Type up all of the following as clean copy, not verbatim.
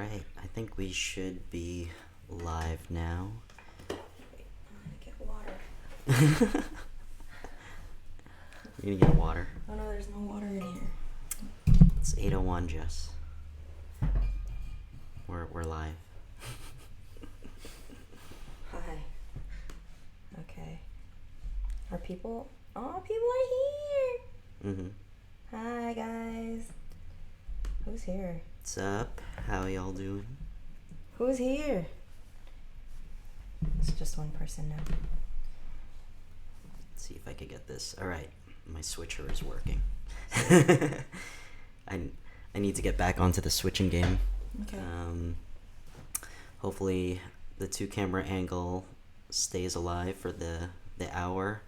Alright, I think we should be live now. Wait, I'm gonna get water. You're gonna get water. Oh no, there's no water in here. It's 8:01, Jess. We're live. Hi. Okay. Are people? Oh, people are here. Hi guys. Who's here? What's up? How y'all doing? Who's here? It's just one person now. Let's see if I could get this. Alright, my switcher is working. I need to get back onto the switching game. Okay. Hopefully the 2-camera angle stays alive for the hour.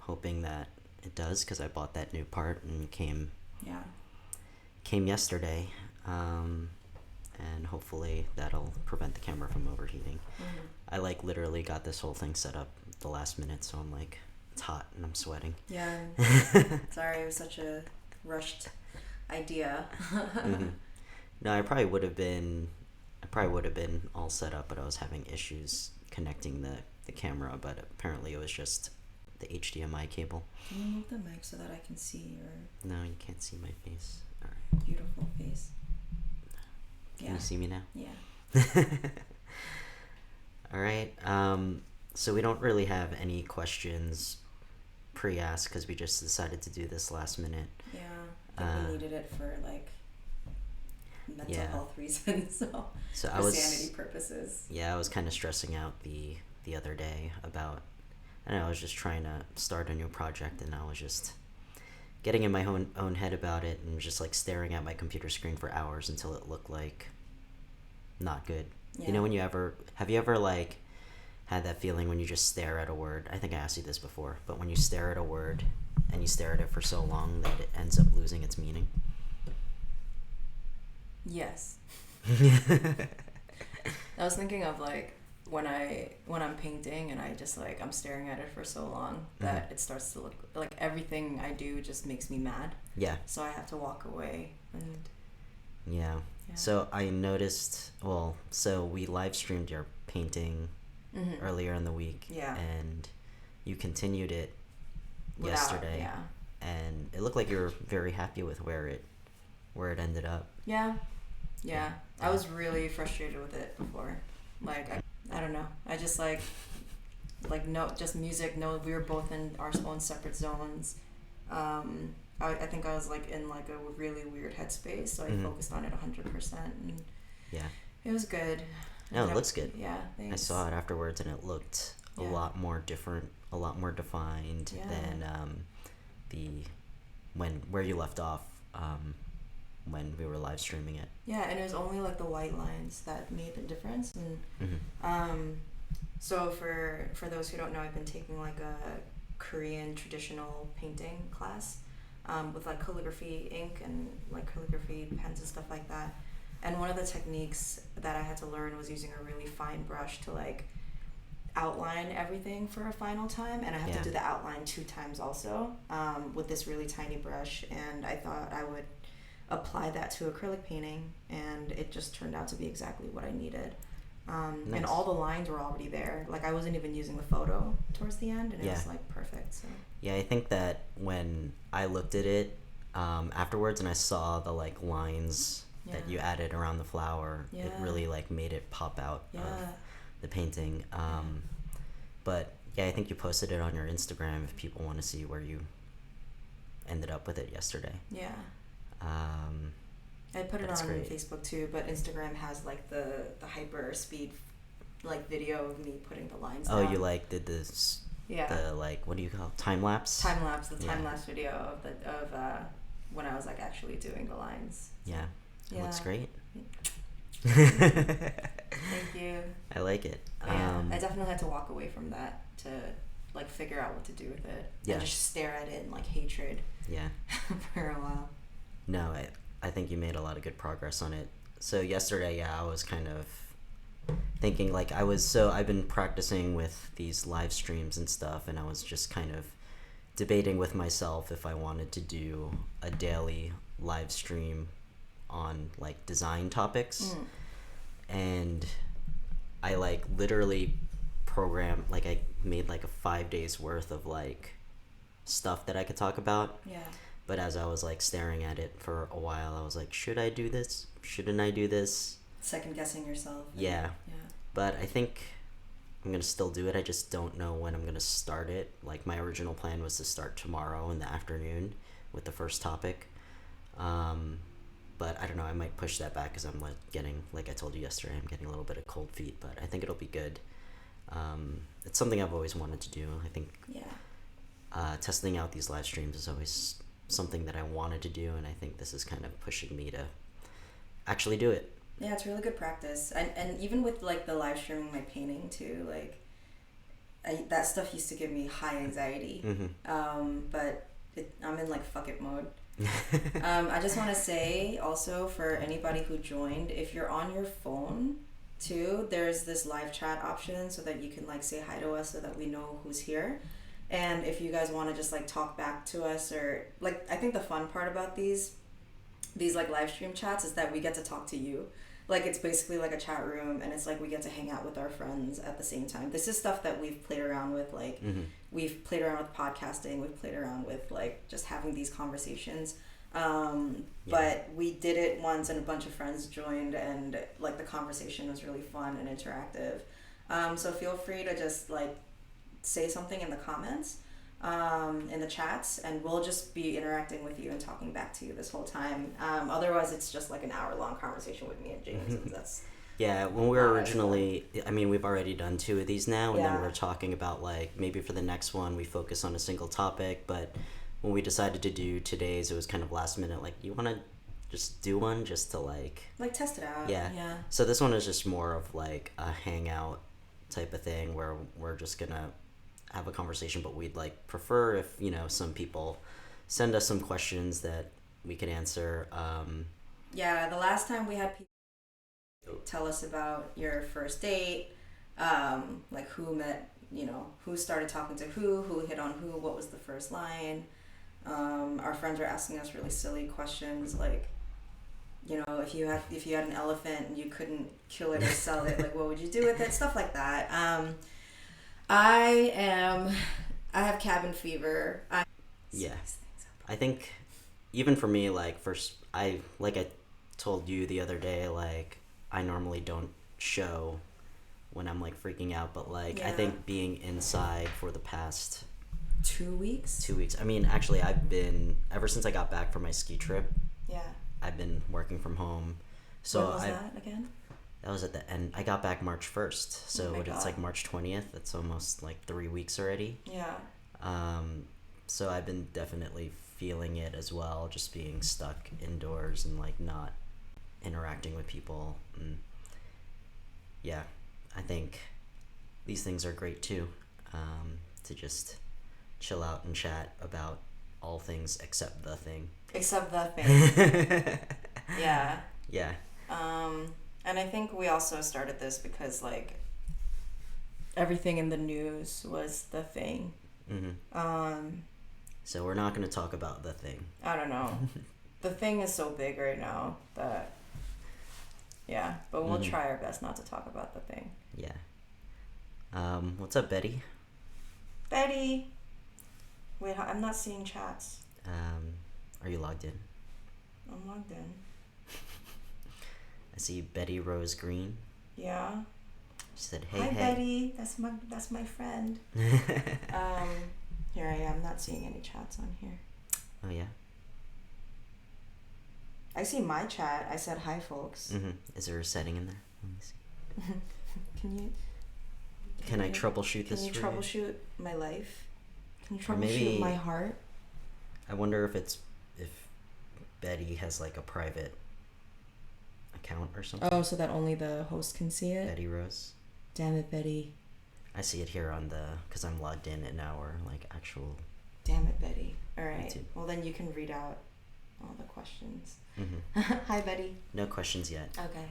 Hoping that it does, because I bought that new part and came yesterday. And hopefully that'll prevent the camera from overheating. I literally got this whole thing set up the last minute, so I'm it's hot and I'm sweating. Yeah. Sorry, it was such a rushed idea. No, I probably would have been all set up, but I was having issues connecting the camera, but apparently it was just the HDMI cable. Can you move the mic so that I can see your No, you can't see my face. Alright. beautiful face? Can you see me now? Yeah. Alright, so we don't really have any questions pre-asked because we just decided to do this last minute. Yeah, I think we needed it for mental health reasons, so for sanity purposes. Yeah, I was kind of stressing out the other day about, I was just trying to start a new project, and I was just getting in my own head about it, and just staring at my computer screen for hours until it looked not good. Yeah. You know, have you ever had that feeling when you just stare at a word? I think I asked you this before, but when you stare at a word and you stare at it for so long that it ends up losing its meaning? Yes. I was thinking of when I'm painting and I just I'm staring at it for so long that it starts to look like everything I do just makes me mad. Yeah. So I have to walk away and Yeah. So I noticed, so we live streamed your painting earlier in the week. Yeah. And you continued it yesterday. Yeah. And it looked like you were very happy with where it ended up. Yeah. Yeah. I was really frustrated with it before. I don't know. I just no, just music. No, we were both in our own separate zones. I think I was in a really weird headspace, so I focused on it 100%, and it was good. No, it looks good. Yeah, thanks. I saw it afterwards, and it looked a lot more different, a lot more defined than where you left off when we were live streaming it. Yeah, and it was only the white lines that made the difference, and so for those who don't know, I've been taking a Korean traditional painting class with calligraphy ink and calligraphy pens and stuff like that. And one of the techniques that I had to learn was using a really fine brush to outline everything for a final time, and I have to do the outline 2 times also with this really tiny brush, and I thought I would apply that to acrylic painting, and it just turned out to be exactly what I needed. Nice. And all the lines were already there. I wasn't even using the photo towards the end, and it was perfect. So yeah, I think that when I looked at it afterwards and I saw the lines that you added around the flower, it really made it pop out of the painting. But yeah, I think you posted it on your Instagram if people want to see where you ended up with it yesterday. Yeah. I put it on Facebook too, but Instagram has the hyper speed video of me putting the lines down. Oh, you did this the what do you call it? Time lapse? Time lapse video of when I was actually doing the lines. Yeah. It looks great. Thank you. I like it. Yeah, I definitely had to walk away from that to figure out what to do with it. Yeah. And just stare at it in hatred. Yeah. For a while. No, I think you made a lot of good progress on it. So yesterday, I was kind of thinking I've been practicing with these live streams and stuff, and I was just kind of debating with myself if I wanted to do a daily live stream on like design topics, and I like literally programmed, like I made like a 5 days worth of like stuff that I could talk about. Yeah. But as I was like staring at it for a while, I was like, should I do this? Shouldn't I do this? Second guessing yourself. Yeah. But I think I'm gonna still do it. I just don't know when I'm gonna start it. Like my original plan was to start tomorrow in the afternoon with the first topic. But I don't know, I might push that back because I'm like getting, like I told you yesterday, I'm getting a little bit of cold feet, but I think it'll be good. It's something I've always wanted to do. I think testing out these live streams is always something that I wanted to do, and I think this is kind of pushing me to actually do it. Yeah, it's really good practice. And even with like the live streaming my painting too, like that stuff used to give me high anxiety. But I'm in like fuck it mode. I just want to say also for anybody who joined, if you're on your phone too, there's this live chat option so that you can like say hi to us so that we know who's here. And if you guys want to just like talk back to us, or like, I think the fun part about these like live stream chats is that we get to talk to you. Like it's basically like a chat room, and it's like we get to hang out with our friends at the same time. This is stuff that we've played around with, like we've played around with podcasting, we've played around with like just having these conversations. But we did it once and a bunch of friends joined, and like the conversation was really fun and interactive. So feel free to just like say something in the comments, in the chats, and we'll just be interacting with you and talking back to you this whole time. Otherwise it's just like an hour-long conversation with me and James, and that's when we were originally, I mean, we've already done 2 of these now, and then we're talking about like maybe for the next one we focus on a single topic. But when we decided to do today's, it was kind of last minute, like, you want to just do one just to like test it out. Yeah. So this one is just more of like a hangout type of thing where we're just gonna have a conversation, but we'd like prefer if, you know, some people send us some questions that we can answer. The last time we had people tell us about your first date, like who met, you know, who started talking to who hit on who, what was the first line. Our friends were asking us really silly questions like, you know, if you had an elephant and you couldn't kill it or sell it, like what would you do with it, stuff like that. I have cabin fever. I think even for me, like first, I told you the other day, like I normally don't show when I'm like freaking out, but like I think being inside for the past 2 weeks. I mean, actually, I've been, ever since I got back from my ski trip, I've been working from home. So when was that again? That was at the end. I got back March 1st, so it's like March 20th. That's almost like 3 weeks already. So I've been definitely feeling it as well, just being stuck indoors and like not interacting with people. And I think these things are great too, to just chill out and chat about all things except the thing. And I think we also started this because like everything in the news was the thing. So we're not going to talk about the thing. I don't know. The thing is so big right now that but we'll try our best not to talk about the thing. What's up, Betty? Wait, I'm not seeing chats. Are you logged in? I'm logged in. I see Betty Rose Green. Yeah. She said, Hi, Betty. That's my friend. Here I am, not seeing any chats on here. Oh, yeah? I see my chat. I said hi, folks. Is there a setting in there? Let me see. Can I troubleshoot this? Can you troubleshoot my life? Can you troubleshoot my heart? I wonder if Betty has like a private account or something. Oh, so that only the host can see it? Betty Rose. Damn it, Betty. I see it here on because I'm logged in our like actual. Damn it, Betty. All right. YouTube. Well, then you can read out all the questions. Hi, Betty. No questions yet. Okay.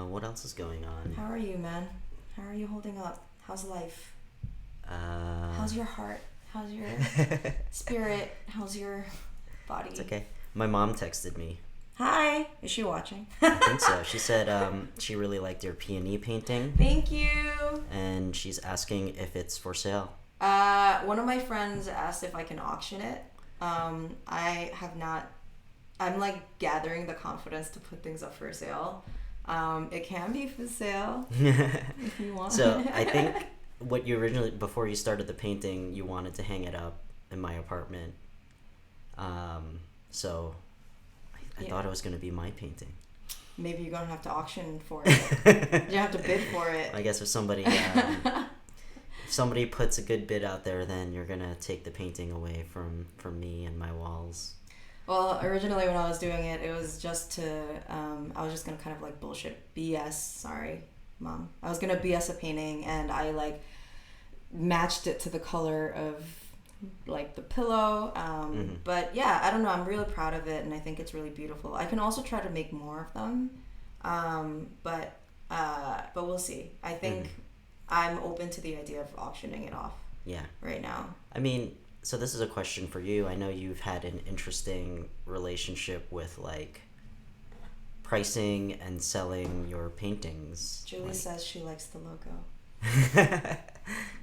What else is going on? How are you, man? How are you holding up? How's life? How's your heart? How's your spirit? How's your body? It's okay. My mom texted me. Hi. Is she watching? I think so. She said she really liked your peony painting. Thank you. And she's asking if it's for sale. One of my friends asked if I can auction it. I have not. I'm like gathering the confidence to put things up for sale. It can be for sale if you want. So I think what you originally, before you started the painting, you wanted to hang it up in my apartment. So I thought it was going to be my painting. Maybe you're going to have to auction for it. You have to bid for it. I guess if somebody puts a good bid out there, then you're going to take the painting away from me and my walls. Well, originally when I was doing it, it was just to, I was just going to kind of like BS, sorry, Mom. I was going to BS a painting, and I like matched it to the color of like the pillow. But yeah, I don't know, I'm really proud of it, and I think it's really beautiful. I can also try to make more of them, but we'll see. I think I'm open to the idea of auctioning it off. Yeah. Right now. I mean, so this is a question for you. I know you've had an interesting relationship with like pricing and selling your paintings. Julie says she likes the logo.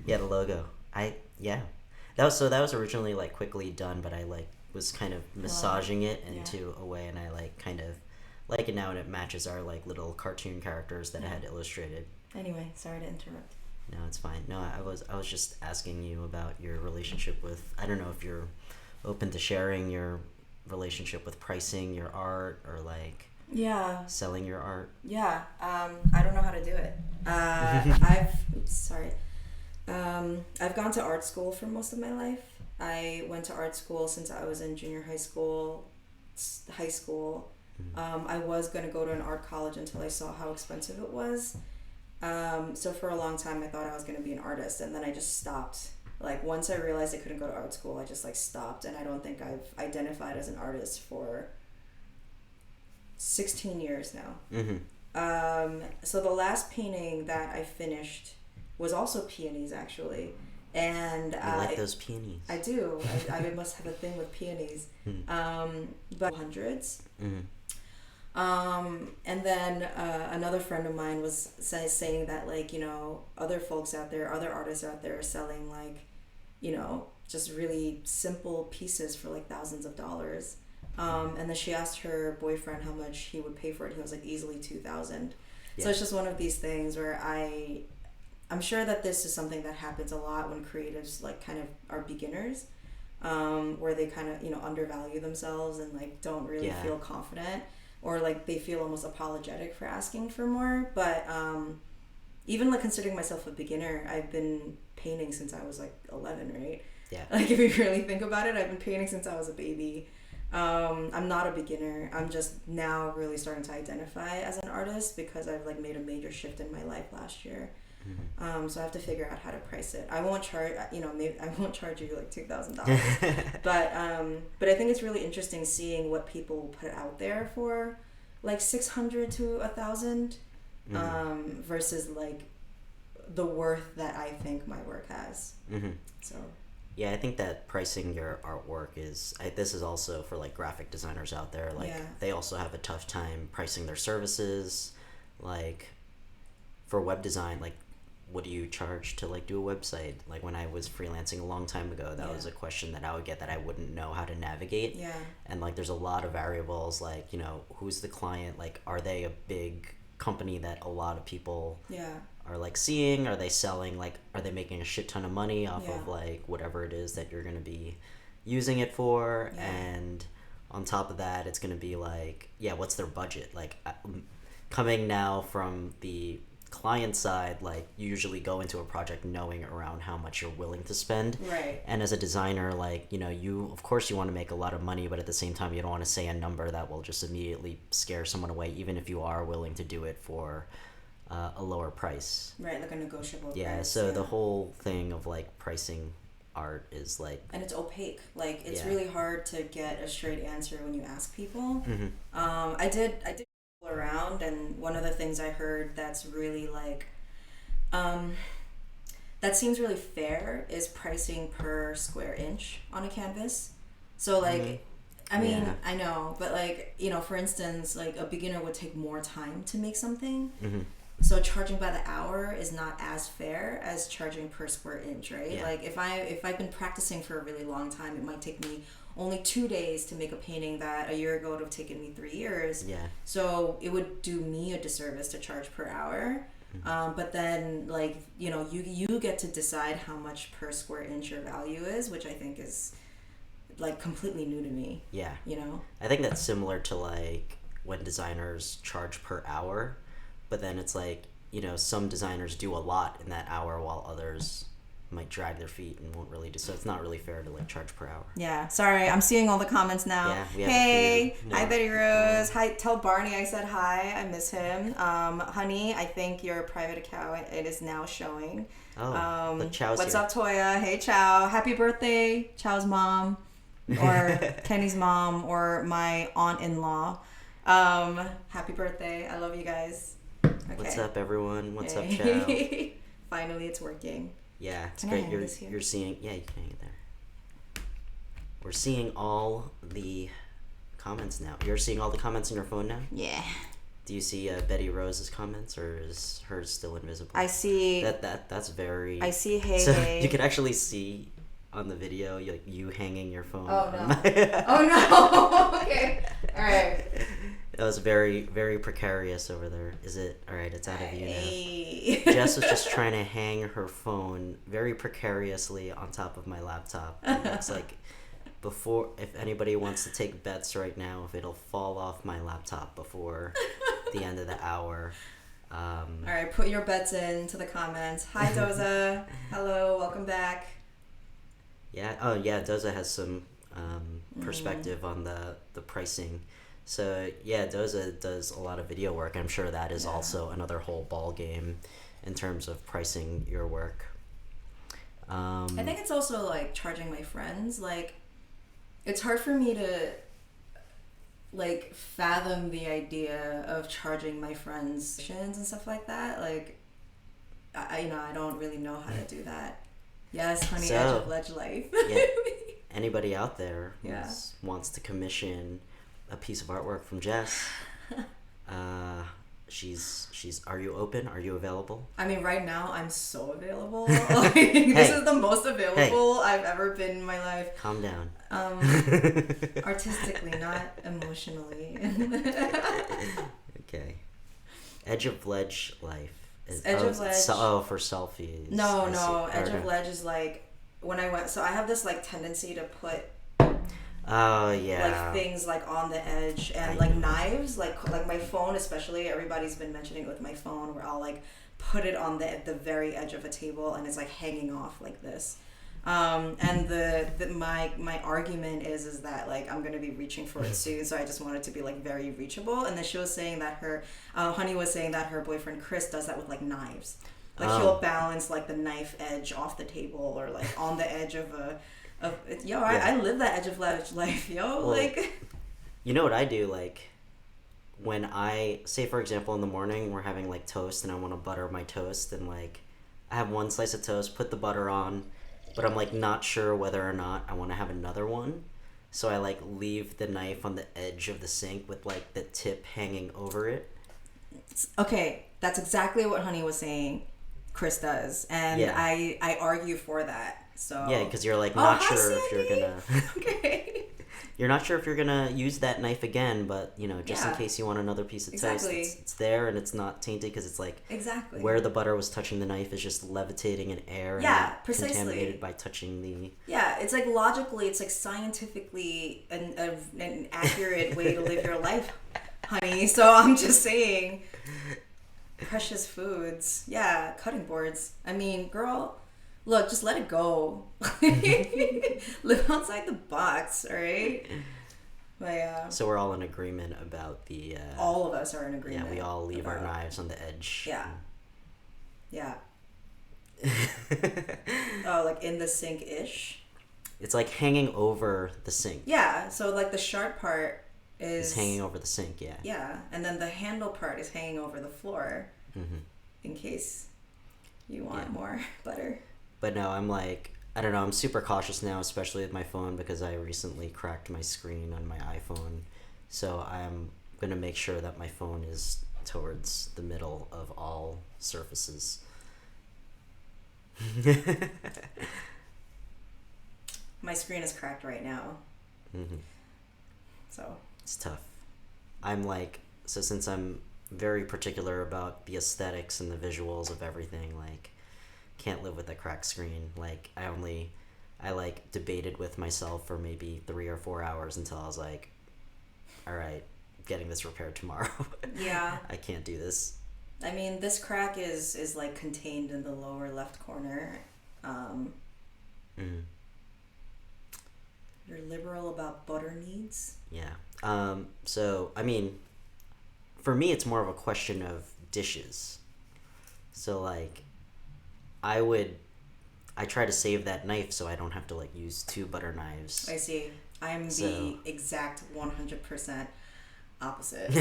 Yeah, the logo. That was originally like quickly done, but I like was kind of massaging it into a way, and I like kind of like it now, and it matches our like little cartoon characters that I had illustrated. Anyway, sorry to interrupt. No, it's fine. No, I was just asking you about your relationship with, I don't know if you're open to sharing your relationship with pricing your art or like selling your art. Yeah. I don't know how to do it. I've gone to art school for most of my life. I went to art school since I was in junior high school, high school. I was going to go to an art college until I saw how expensive it was. So for a long time I thought I was going to be an artist, and then I just stopped. Like once I realized I couldn't go to art school, I just like stopped, and I don't think I've identified as an artist for 16 years now. So the last painting that I finished was also peonies, actually. And I like those peonies. I do. I must have a thing with peonies. But hundreds. And then another friend of mine was saying that, like, you know, other folks out there, other artists out there are selling, like, you know, just really simple pieces for like thousands of dollars. And then she asked her boyfriend how much he would pay for it. He was like easily $2,000. So it's just one of these things where I'm sure that this is something that happens a lot when creatives like kind of are beginners, where they kind of, you know, undervalue themselves and like don't really feel confident. Or like they feel almost apologetic for asking for more. But even like considering myself a beginner, I've been painting since I was like 11, right? Yeah. Like if you really think about it, I've been painting since I was a baby. I'm not a beginner. I'm just now really starting to identify as an artist because I've like made a major shift in my life last year. So I have to figure out how to price it. I won't charge, you know, maybe I won't charge you like $2,000. but I think it's really interesting seeing what people put out there for like $600 to $1,000, versus like the worth that I think my work has. So. Yeah, I think that pricing your artwork this is also for like graphic designers out there. Like they also have a tough time pricing their services. Like for web design, like what do you charge to like do a website? Like when I was freelancing a long time ago, that was a question that I would get that I wouldn't know how to navigate. And like there's a lot of variables, like, you know, who's the client? Like are they a big company that a lot of people are like seeing? Are they selling, like, are they making a shit ton of money off of like whatever it is that you're going to be using it for? And on top of that, it's going to be like, what's their budget? Like coming now from the client side, like you usually go into a project knowing around how much you're willing to spend, right? And as a designer, like, you know, you of course you want to make a lot of money, but at the same time you don't want to say a number that will just immediately scare someone away, even if you are willing to do it for a lower price, right? Like a negotiable price. So the whole thing of like pricing art is like, and it's opaque. Like it's really hard to get a straight answer when you ask people. I did around, and one of the things I heard that's really like that seems really fair is pricing per square inch on a canvas. So like I mean, I know, but like, you know, for instance, like a beginner would take more time to make something. Mm-hmm. So charging by the hour is not as fair as charging per square inch, right? Yeah. Like if I've been practicing for a really long time, it might take me only 2 days to make a painting that a year ago would have taken me 3 years. Yeah. So it would do me a disservice to charge per hour. Mm-hmm. But then, like, you know, you get to decide how much per square inch your value is, which I think is like completely new to me. Yeah. You know? I think that's similar to like when designers charge per hour, but then it's like, you know, some designers do a lot in that hour while others might drag their feet and won't really do so. It's not really fair to like charge per hour. Yeah, sorry, I'm seeing all the comments now. Yeah, we have hey, hi Betty Rose. Hi, tell Barney I said hi. I miss him. Honey, I think your private account, it is now showing. Oh, but Chow's what's here. Up, Toya? Hey, Chow. Happy birthday, Chow's mom, or Kenny's mom, or my aunt-in-law. Happy birthday. I love you guys. Okay. What's up, everyone? What's up, Chow? Finally, it's working. Yeah, it's great. You're seeing. Yeah, you can hang it there. We're seeing all the comments now. You're seeing all the comments on your phone now? Yeah. Do you see Betty Rose's comments, or is hers still invisible? I see. That's very. I see. Hey, so hey. You can actually see on the video you hanging your phone. Oh no! Oh no! Okay. All right. That was very, very precarious over there. Is it? All right, it's out of view now. Jess was just trying to hang her phone very precariously on top of my laptop. It looks like if anybody wants to take bets right now, if it'll fall off my laptop before the end of the hour. All right, put your bets into the comments. Hi, Doza. Hello, welcome back. Yeah. Oh, yeah. Doza has some perspective on the pricing. So yeah, Doza does a lot of video work. I'm sure that is also another whole ball game in terms of pricing your work. I think it's also like charging my friends. Like, it's hard for me to like fathom the idea of charging my friends and stuff like that. Like, I don't really know how to do that. Yes, honey, edge of ledge life. Yeah, anybody out there who wants to commission a piece of artwork from Jess, she's are you open? Are you available? I mean, right now I'm so available. Like, this is the most available I've ever been in my life. Calm down. Artistically, not emotionally. Okay. Edge of ledge life. Edge of ledge. For selfies. No. Edge of ledge is like when I went. So I have this like tendency to put. Oh yeah. Like things like on the edge and like knives, like my phone especially. Everybody's been mentioning it with my phone, where I'll like put it on the very edge of a table and it's like hanging off like this. And my argument is that like I'm gonna be reaching for it soon, so I just want it to be like very reachable. And then she was saying that Honey was saying that her boyfriend Chris does that with like knives. Like he'll balance like the knife edge off the table or like on the edge of a. I live that edge of ledge life, like. You know what I do, like, when I, say for example in the morning we're having like toast and I want to butter my toast, and like I have one slice of toast, put the butter on, but I'm like not sure whether or not I want to have another one, so I like leave the knife on the edge of the sink with like the tip hanging over it. Okay, that's exactly what Honey was saying Chris does, and I argue for that. So yeah, because you're like not sure if you're gonna. Okay. You're not sure if you're gonna use that knife again, but you know, just in case you want another piece of toast, it's there and it's not tainted because it's like where the butter was touching the knife is just levitating in air. Yeah, and precisely. Contaminated by touching the. Yeah, it's like logically, it's like scientifically an accurate way to live your life, honey. So I'm just saying, precious foods. Yeah, cutting boards. I mean, girl. Look, just let it go. Live outside the box, all right? But yeah. So we're all in agreement about the... all of us are in agreement. Yeah, we all leave our knives on the edge. Yeah. Yeah. Oh, like in the sink-ish? It's like hanging over the sink. Yeah, so like the sharp part is... It's hanging over the sink, yeah. Yeah, and then the handle part is hanging over the floor. Mm-hmm. In case you want more butter. But no, I'm like, I don't know, I'm super cautious now, especially with my phone, because I recently cracked my screen on my iPhone. So I'm going to make sure that my phone is towards the middle of all surfaces. My screen is cracked right now. Mm-hmm. So. It's tough. I'm like, so since I'm very particular about the aesthetics and the visuals of everything, like, can't live with a cracked screen. Like, I like debated with myself for maybe 3 or 4 hours until I was like, all right, getting this repaired tomorrow. Yeah. I can't do this. I mean, this crack is like contained in the lower left corner. You're liberal about butter needs? Yeah. So, I mean, for me, it's more of a question of dishes. So, like, I try to save that knife so I don't have to, like, use 2 butter knives. I see. I'm the exact 100% opposite.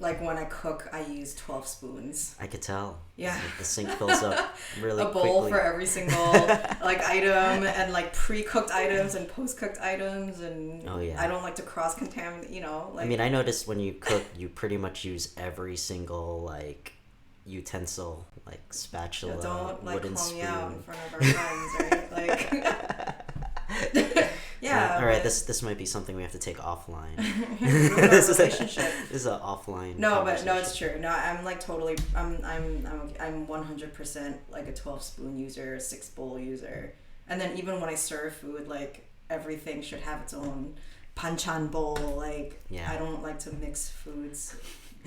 Like, when I cook, I use 12 spoons. I could tell. Yeah. Like, the sink fills up really quickly. A bowl for every single, like, item, and, like, pre-cooked items and post-cooked items, and I don't like to cross-contaminate, you know? Like, I mean, I noticed when you cook, you pretty much use every single, like, utensil, like spatula, don't, like, wooden call spoon. me out in front of our friends, right? Like... Yeah. All right. This might be something we have to take offline. This relationship. This is an offline. No, but no, it's true. No, I'm like totally. I'm 100% like a 12 spoon user, a 6 bowl user, and then even when I serve food, like everything should have its own panchan bowl. Like I don't like to mix foods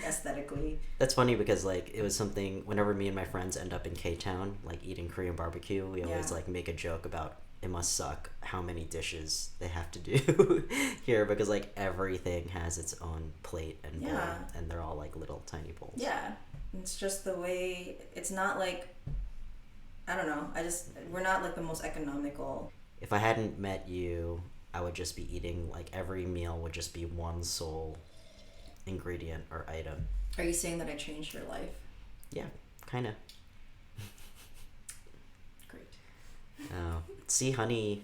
aesthetically. That's funny because like it was something whenever me and my friends end up in K-Town, like eating Korean barbecue, we always like make a joke about it must suck how many dishes they have to do here because like everything has its own plate and bowl and they're all like little tiny bowls. Yeah. It's just the way it's not like I don't know. We're not like the most economical. If I hadn't met you, I would just be eating like every meal would just be one sole ingredient or item. Are you saying that I changed your life? Yeah, kind of. Great. See, Honey,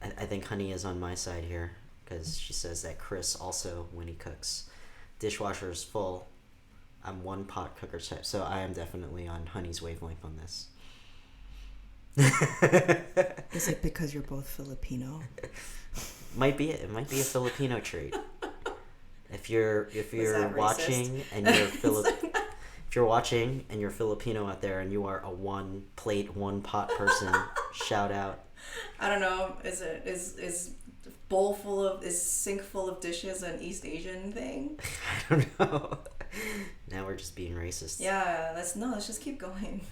I think Honey is on my side here because she says that Chris also, when he cooks, dishwasher is full. I'm one pot cooker type, so I am definitely on Honey's wavelength on this. Is it because you're both Filipino? Might be it. It might be a Filipino trait. If you're watching and you're if you're watching and you're Filipino out there and you are a one plate, one pot person, shout out. I don't know. Is sink full of dishes an East Asian thing? I don't know. Now we're just being racist. Yeah, let's just keep going.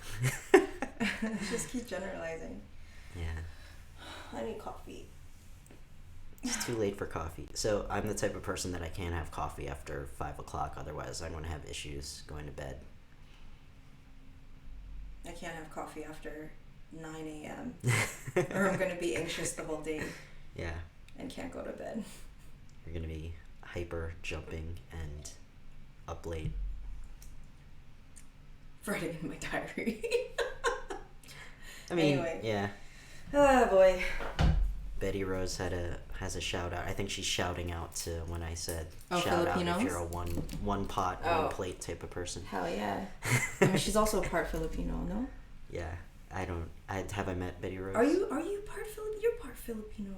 Let's just keep generalizing. Yeah. I need coffee. It's too late for coffee. So I'm the type of person that I can't have coffee after 5 o'clock. Otherwise, I'm going to have issues going to bed. I can't have coffee after 9 a.m. or I'm going to be anxious the whole day. Yeah. And can't go to bed. You're going to be hyper jumping and up late. Writing in my diary. I mean, anyway. Yeah. Oh boy. Betty Rose has a shout out. I think she's shouting out to when I said shout Filipinos? out if you're a one pot, one plate type of person. Hell yeah. I mean, she's also part Filipino, no? Yeah. Have I met Betty Rose? Are you part Filipino? You're part Filipino.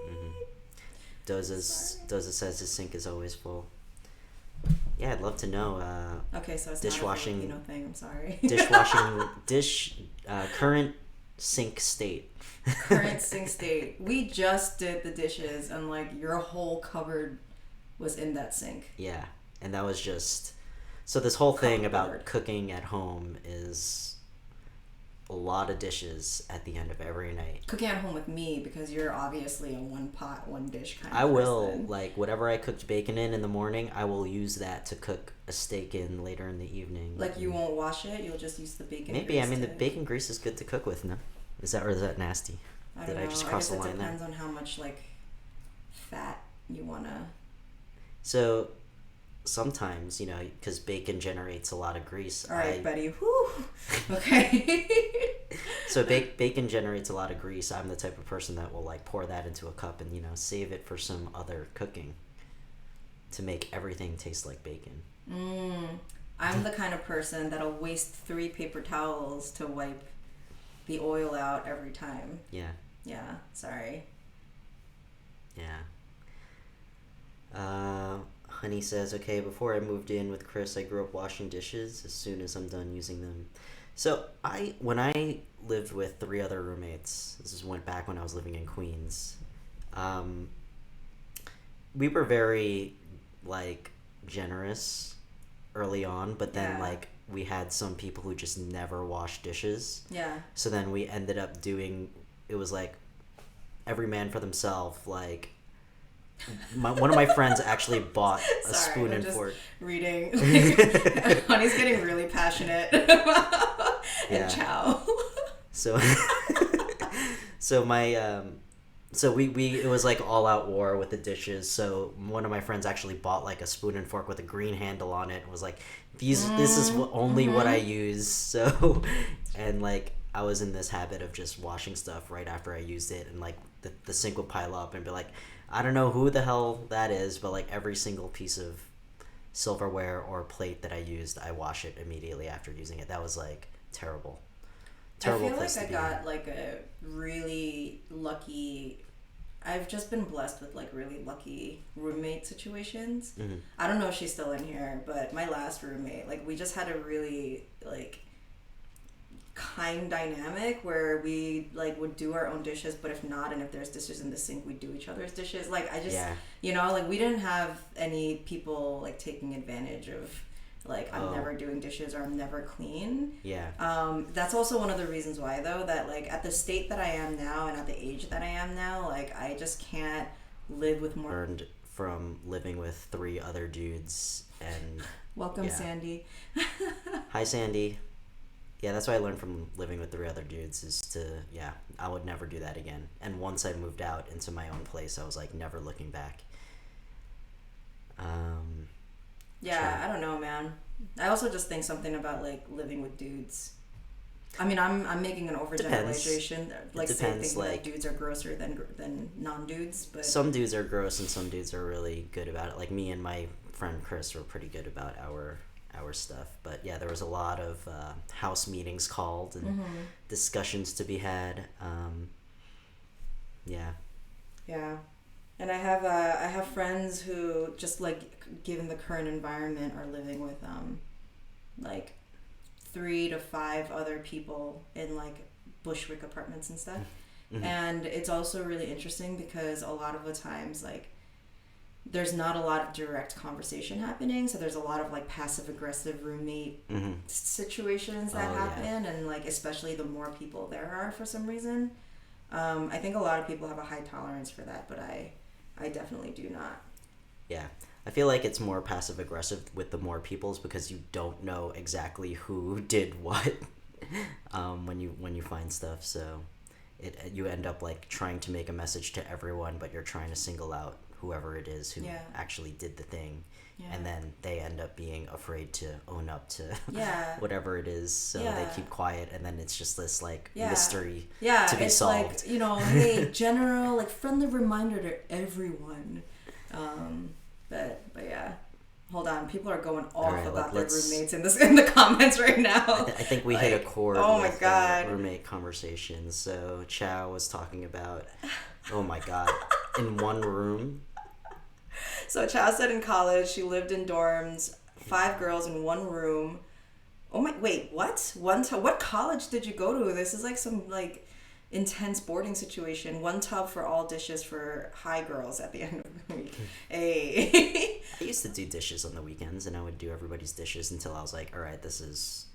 Mm-hmm. Doza says his sink is always full. Yeah, I'd love to know. Okay, so it's dishwashing, not a Filipino thing. I'm sorry. Dishwashing current sink state. Current sink state. We just did the dishes, and like your whole cupboard was in that sink. Yeah, and that was just so. This whole thing about cooking at home is a lot of dishes at the end of every night. Cooking at home with me because you're obviously a one pot, one dish kind of person. I will person. Like whatever I cooked bacon in the morning, I will use that to cook a steak in later in the evening. Like you won't wash it, you'll just use the bacon Maybe, grease. I mean the bacon grease is good to cook with, no? Is that nasty? I don't know. I just cross the line there? It depends on how much like fat you wanna. So sometimes, because bacon generates a lot of grease. All right, buddy. Whew. Okay. So bacon generates a lot of grease. I'm the type of person that will like pour that into a cup and save it for some other cooking to make everything taste like bacon. I'm the kind of person that'll waste 3 paper towels to wipe the oil out every time. Yeah. Yeah, sorry. Yeah. Honey says, okay, before I moved in with Chris, I grew up washing dishes as soon as I'm done using them. So when I lived with 3 other roommates, this went back when I was living in Queens, we were very, like, generous early on, but then, like, we had some people who just never washed dishes. Yeah. So then we ended up doing, it was like, every man for themselves, like, one of my friends actually bought a spoon and fork. Reading. Honey's getting really passionate. And chow. So we it was like all out war with the dishes. So one of my friends actually bought like a spoon and fork with a green handle on it and was like, this is only what I use. So, and like I was in this habit of just washing stuff right after I used it, and like the sink would pile up and be like, I don't know who the hell that is, but like every single piece of silverware or plate that I used, I wash it immediately after using it. That was like terrible. Terrible place to be. I feel like I got like a really lucky, I've just been blessed with like really lucky roommate situations. Mm-hmm. I don't know if she's still in here, but my last roommate, like we just had a really like kind dynamic where we like would do our own dishes, but if not, and if there's dishes in the sink, we do each other's dishes. Like I just like we didn't have any people like taking advantage of like I'm never doing dishes or I'm never clean. That's also one of the reasons why though, that like at the state that I am now and at the age that I am now, like I just can't live with more. Learned from living with 3 other dudes and welcome Sandy. Hi Sandy. Yeah, that's what I learned from living with 3 other dudes is to, I would never do that again. And once I moved out into my own place, I was like never looking back. I don't know, man. I also just think something about like living with dudes. I mean, I'm making an overgeneralization, like saying that dudes are grosser than non-dudes, but some dudes are gross and some dudes are really good about it. Like me and my friend Chris were pretty good about our stuff, but yeah, there was a lot of house meetings called and discussions to be had. And I have friends who just like given the current environment are living with like 3 to 5 other people in like Bushwick apartments and stuff. And it's also really interesting because a lot of the times like there's not a lot of direct conversation happening, so there's a lot of like passive aggressive roommate situations that happen, and like especially the more people there are for some reason. I think a lot of people have a high tolerance for that, but I definitely do not. Yeah, I feel like it's more passive aggressive with the more peoples because you don't know exactly who did what when you find stuff, so you end up like trying to make a message to everyone, but you're trying to single out whoever it is who actually did the thing, and then they end up being afraid to own up to whatever it is, so they keep quiet, and then it's just this like mystery to be solved. Like, hey, general, like friendly reminder to everyone. But yeah. Hold on, people are going off about their roommates in the comments right now. I think we hit a chord with roommate conversations. So Chow was talking about, oh my god, in one room. So Chow said in college she lived in dorms, 5 girls in one room. Oh my, wait, what? What college did you go to? This is like some like intense boarding situation. 1 tub for all dishes for high girls at the end of the week. Hey. I used to do dishes on the weekends, and I would do everybody's dishes until I was like, all right, this is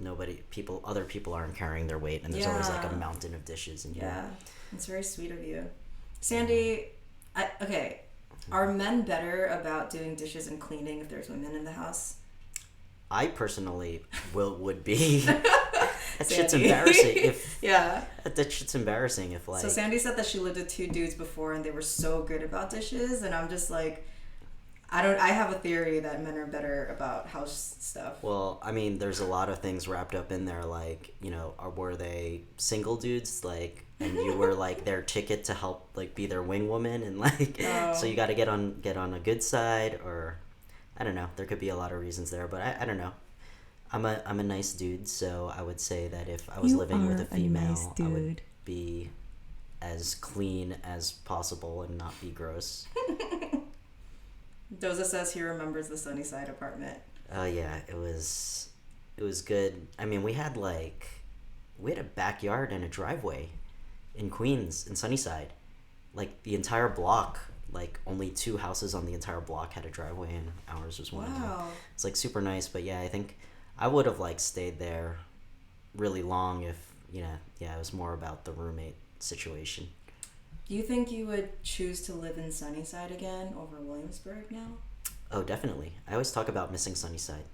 other people aren't carrying their weight, and there's always like a mountain of dishes in here. Yeah, it's very sweet of you. Sandy, are men better about doing dishes and cleaning if there's women in the house? I personally would be. That shit's embarrassing. That shit's embarrassing if like. So Sandy said that she lived with 2 dudes before and they were so good about dishes, and I'm just like, I have a theory that men are better about house stuff. Well, I mean, there's a lot of things wrapped up in there, like, you know, were they single dudes, like, and you were like their ticket to help, like, be their wing woman, and like, so you got to get on a good side, or I don't know. There could be a lot of reasons there, but I don't know. I'm a nice dude, so I would say that if I was living with a female, nice I would be as clean as possible and not be gross. Doza says he remembers the Sunnyside apartment. Oh yeah, it was good. I mean, we had a backyard and a driveway in Queens, in Sunnyside. Like, the entire block, like, only 2 houses on the entire block had a driveway, and ours was one of them. It's like super nice, but yeah, I think I would have like stayed there really long if, you know, yeah, it was more about the roommate situation. Do you think you would choose to live in Sunnyside again over Williamsburg now? Oh, definitely. I always talk about missing Sunnyside.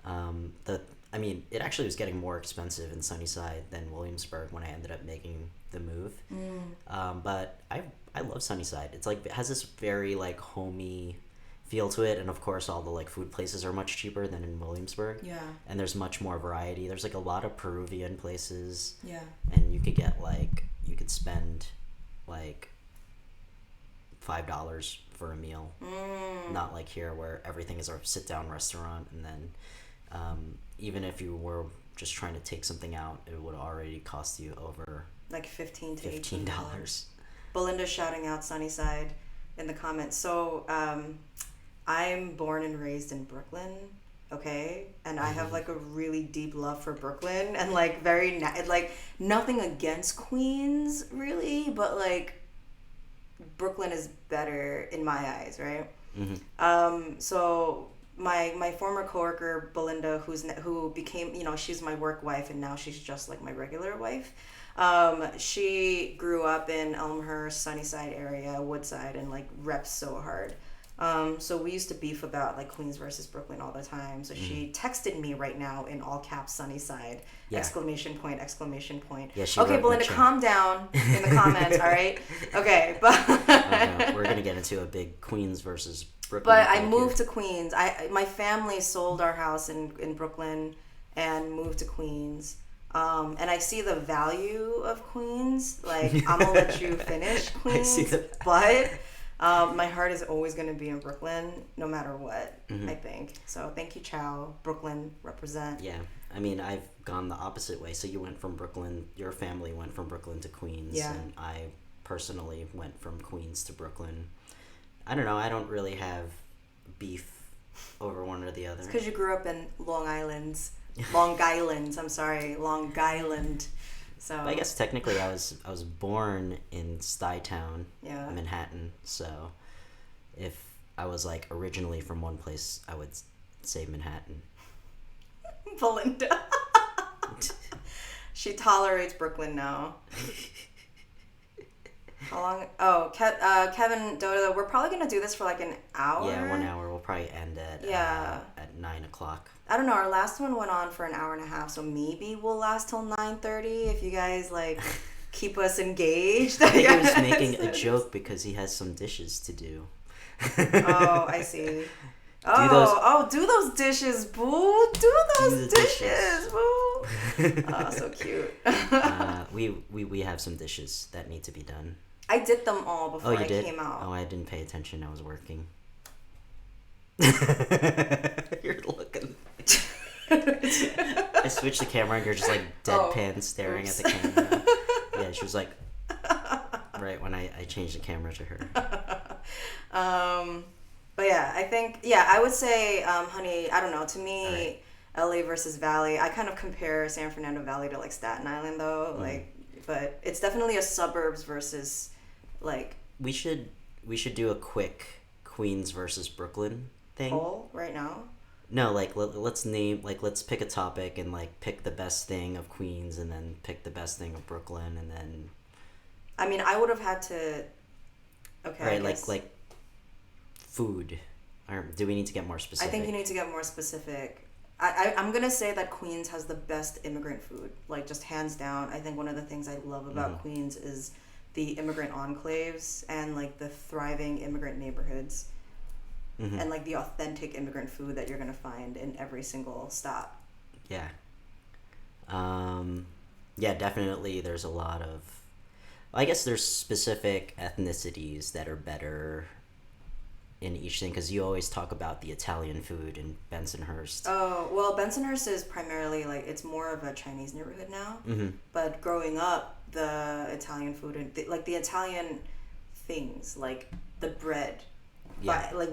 I mean, it actually was getting more expensive in Sunnyside than Williamsburg when I ended up making the move. But I love Sunnyside. It's like, it has this very like homey feel to it, and of course all the like food places are much cheaper than in Williamsburg. Yeah. And there's much more variety. There's like a lot of Peruvian places. Yeah. And you could spend like $5 for a meal. Not like here where everything is a sit down restaurant, and then even if you were just trying to take something out, it would already cost you over like $15 to $18. Belinda's shouting out Sunnyside in the comments. So I'm born and raised in Brooklyn, okay, and I have like a really deep love for Brooklyn, and like like nothing against Queens really, but like Brooklyn is better in my eyes, right? So my former coworker Belinda, who became, you know, she's my work wife, and now she's just like my regular wife. She grew up in Elmhurst, Sunnyside area, Woodside, and like reps so hard. So we used to beef about like Queens versus Brooklyn all the time. So she texted me right now in all caps, Sunnyside, exclamation point, exclamation point. Yeah, okay, Belinda, calm down in the comments, all right? Okay, but we're gonna get into a big Queens versus Brooklyn. But I moved to Queens. My family sold our house in Brooklyn and moved to Queens. And I see the value of Queens. Like, I'm gonna let you finish Queens, but my heart is always gonna be in Brooklyn, no matter what. I think so. Thank you, Chow. Brooklyn represent. Yeah, I mean, I've gone the opposite way. So you went from Brooklyn. Your family went from Brooklyn to Queens, and I personally went from Queens to Brooklyn. I don't know. I don't really have beef over one or the other. It's because you grew up in Long Island. I'm sorry, Long Island. So but I guess technically I was born in Stuytown, Manhattan. So if I was like originally from one place, I would say Manhattan. Belinda. She tolerates Brooklyn now. How long? Oh, Kevin Dodo, we're probably gonna do this for like an hour. Yeah, 1 hour. We'll probably end at 9:00. I don't know. Our last one went on for an hour and a half, so maybe we'll last till 9:30 if you guys like keep us engaged. He was making a joke because he has some dishes to do. Oh, I see. Do those dishes, boo! Do those dishes, boo! Oh, so cute. We have some dishes that need to be done. I did them all before I came out. Oh, I didn't pay attention. I was working. You're looking. I switched the camera and you're just like deadpan staring at the camera. Yeah, she was like, right when I changed the camera to her. But yeah, I think, I would say, honey, I don't know, to me, LA versus Valley, I kind of compare San Fernando Valley to like Staten Island though, like, but it's definitely a suburbs versus like. We should do a quick Queens versus Brooklyn thing. Poll right now? No, like let's pick a topic and like pick the best thing of Queens and then pick the best thing of Brooklyn and then. I mean, I would have had to. Okay. Right, like food. Or do we need to get more specific? I think you need to get more specific. I'm going to say that Queens has the best immigrant food. Like, just hands down. I think one of the things I love about Queens is the immigrant enclaves and, like, the thriving immigrant neighborhoods. and like the authentic immigrant food that you're gonna find in every single stop. Yeah. Yeah, definitely. There's a lot of. I guess there's specific ethnicities that are better in each thing, because you always talk about the Italian food in Bensonhurst. Oh, well, Bensonhurst is primarily like, it's more of a Chinese neighborhood now. Mm-hmm. But growing up, the Italian food and like the Italian things, like the bread. Yeah. But like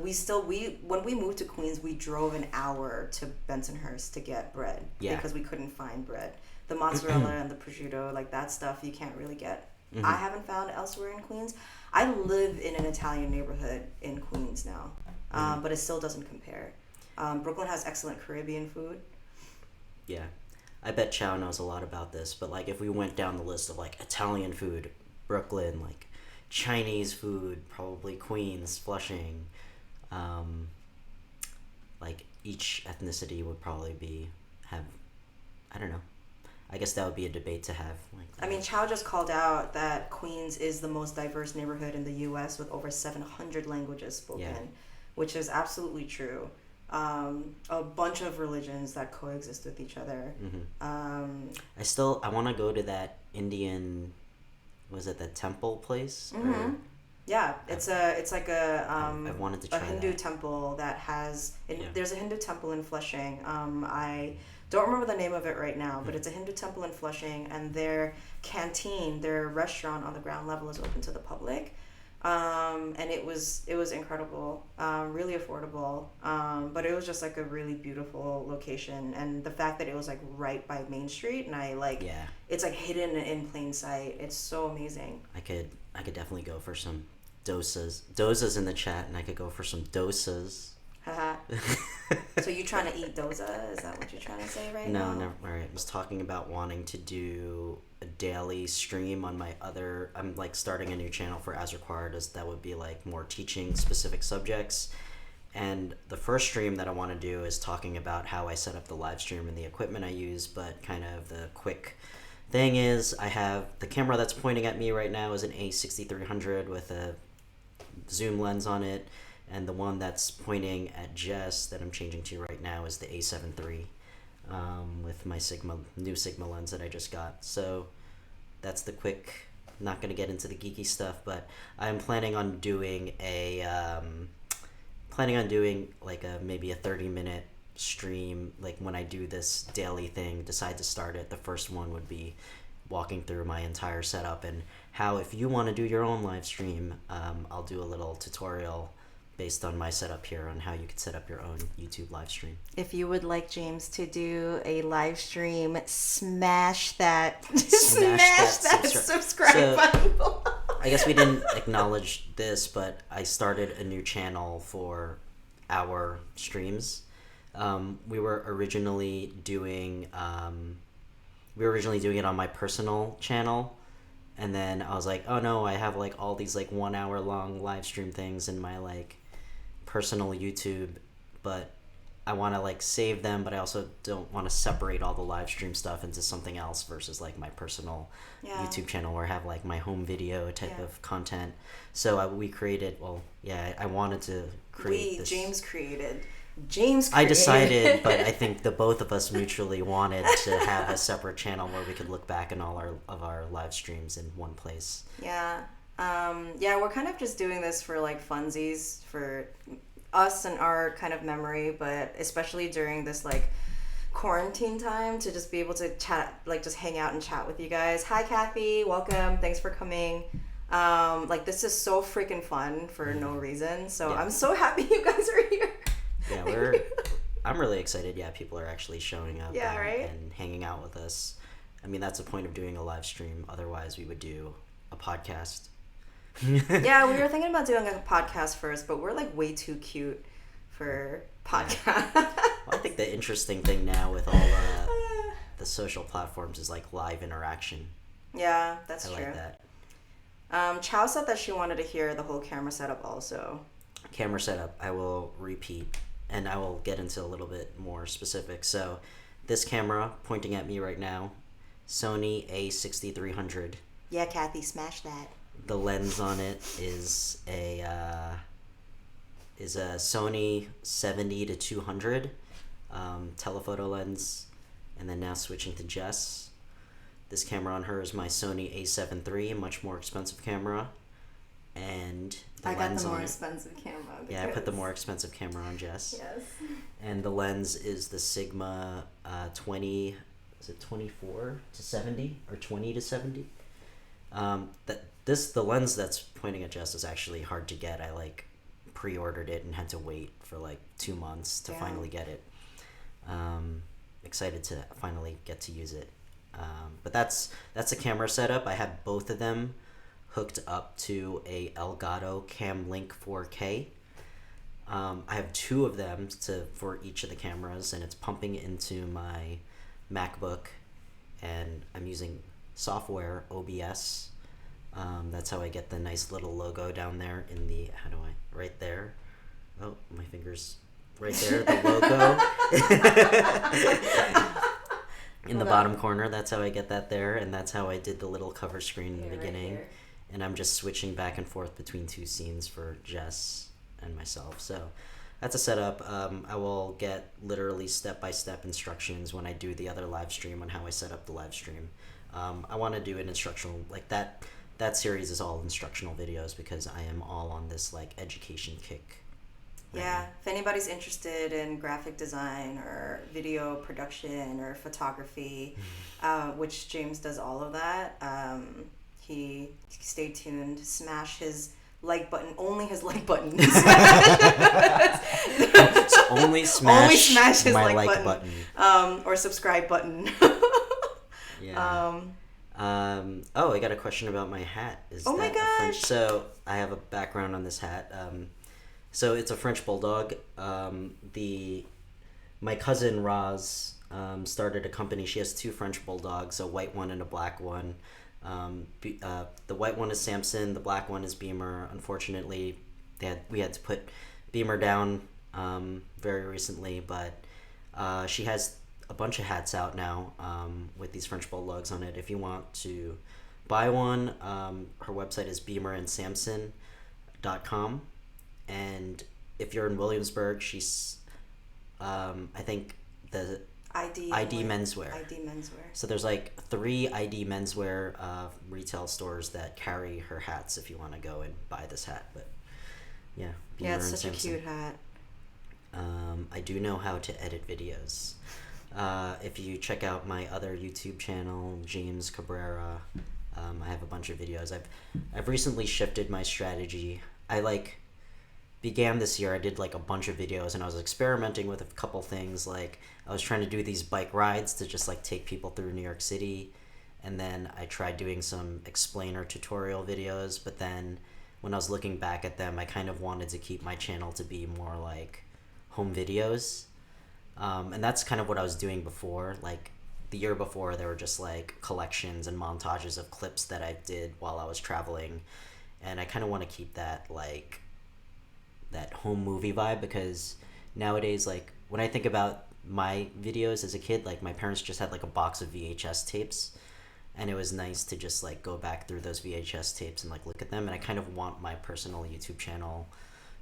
when we moved to Queens, we drove an hour to Bensonhurst to get bread. Yeah. Because we couldn't find bread. The mozzarella and the prosciutto, like that stuff, you can't really get. Mm-hmm. I haven't found elsewhere in Queens. I live in an Italian neighborhood in Queens now, but it still doesn't compare. Brooklyn has excellent Caribbean food. Yeah. I bet Chow knows a lot about this, but like if we went down the list of like Italian food, Brooklyn, like Chinese food, probably Queens, Flushing, like each ethnicity would probably have, I don't know. I guess that would be a debate to have. Like, I mean, Chow just called out that Queens is the most diverse neighborhood in the U.S. with over 700 languages spoken, which is absolutely true. A bunch of religions that coexist with each other. Mm-hmm. I want to go to that Indian, was it the temple place? Mm-hmm. Yeah, it's like I wanted to try a Hindu that. temple that has. There's a Hindu temple in Flushing. I don't remember the name of it right now, but it's a Hindu temple in Flushing, and their canteen, their restaurant on the ground level is open to the public. And it was incredible, really affordable, but it was just like a really beautiful location, and the fact that it was like right by Main Street, and it's like hidden in plain sight. It's so amazing. I could definitely go for some dosas in the chat, and I could go for some dosas. So you trying to eat dosa? Is that what you're trying to say right now? No, alright. I was talking about wanting to do a daily stream on my other. I'm like starting a new channel for As Required, as that would be like more teaching specific subjects. And the first stream that I want to do is talking about how I set up the live stream and the equipment I use, but kind of the quick thing is I have the camera that's pointing at me right now is an A6300 with a zoom lens on it. And the one that's pointing at Jess that I'm changing to right now is the A7 III with my new Sigma lens that I just got. So that's the quick, not going to get into the geeky stuff, but I'm planning on doing like maybe a 30-minute stream. Like when I do this daily thing, decide to start it, the first one would be walking through my entire setup and how, if you want to do your own live stream, I'll do a little tutorial based on my setup here on how you could set up your own YouTube live stream. If you would like James to do a live stream, smash that subscribe button. I guess we didn't acknowledge this, but I started a new channel for our streams. We were originally doing it on my personal channel. And then I was like, oh no, I have like all these like 1 hour long live stream things in my like personal YouTube, but I want to like save them, but I also don't want to separate all the live stream stuff into something else versus like my personal YouTube channel where I have like my home video type of content. So I wanted to create this. James created. I decided, but I think the both of us mutually wanted to have a separate channel where we could look back on all of our live streams in one place. Yeah. We're kind of just doing this for like funsies, for us and our kind of memory, but especially during this like quarantine time, to just be able to chat, like just hang out and chat with you guys. Hi Kathy, welcome, thanks for coming. Like this is so freaking fun for no reason, so I'm so happy you guys are here. Yeah, I'm really excited. Yeah, people are actually showing up and hanging out with us. I mean, that's the point of doing a live stream. Otherwise, we would do a podcast. Yeah, we were thinking about doing a podcast first, but we're like way too cute for podcast. Well, I think the interesting thing now with all the social platforms is like live interaction. Yeah, that's true. I like that. Chow said that she wanted to hear the whole camera setup also. Camera setup, I will repeat, and I will get into a little bit more specific. So this camera pointing at me right now, Sony A6300. Yeah, Kathy, smash that. The lens on it is is a Sony 70 to 200 telephoto lens, and then now switching to Jess. This camera on her is my Sony A7 III, a much more expensive camera. And I got the more expensive camera. Yeah, I put the more expensive camera on Jess. Yes. And the lens is the Sigma 20, is it 24 to 70 or 20 to 70? The lens that's pointing at Jess is actually hard to get. I pre-ordered it and had to wait for 2 months to finally get it. Excited to finally get to use it. But that's a camera setup. I have both of them hooked up to a Elgato Cam Link 4K. I have 2 of them for each of the cameras, and it's pumping into my MacBook, and I'm using software OBS. That's how I get the nice little logo down there in the, right there. Oh, my finger's right there, the logo. In the bottom corner, that's how I get that there, and that's how I did the little cover screen in the beginning. Right, and I'm just switching back and forth between 2 scenes for Jess and myself. So that's a setup. I will get literally step-by-step instructions when I do the other live stream on how I set up the live stream. I want to do an instructional, that series is all instructional videos because I am all on this education kick. Yeah, if anybody's interested in graphic design or video production or photography, which James does all of that, he stay tuned, smash his like button, only his like button. So only smash his my like button. Or subscribe button. Yeah. Oh, I got a question about my hat. Oh my gosh! So I have a background on this hat. So it's a French bulldog. My cousin Roz started a company. She has 2 French bulldogs, a white one and a black one. The white one is Samson. The black one is Beamer. Unfortunately, we had to put Beamer down very recently, but she has a bunch of hats out now with these French bulldogs on it. If you want to buy one, her website is beamerandsamson.com. And if you're in Williamsburg, she's, I think the ID menswear. ID menswear. So there's 3 ID menswear retail stores that carry her hats if you want to go and buy this hat. But yeah. Yeah, it's such a cute hat. I do know how to edit videos. If you check out my other YouTube channel, James Cabrera, I have a bunch of videos. I've recently shifted my strategy. Began this year, I did a bunch of videos, and I was experimenting with a couple things. I was trying to do these bike rides to just take people through New York City, and then I tried doing some explainer tutorial videos, but then when I was looking back at them, I kind of wanted to keep my channel to be more home videos, and that's kind of what I was doing before. The year before, there were just collections and montages of clips that I did while I was traveling, and I kind of want to keep that that home movie vibe, because nowadays when I think about my videos as a kid, my parents just had a box of VHS tapes, and it was nice to just go back through those VHS tapes and look at them. And I kind of want my personal YouTube channel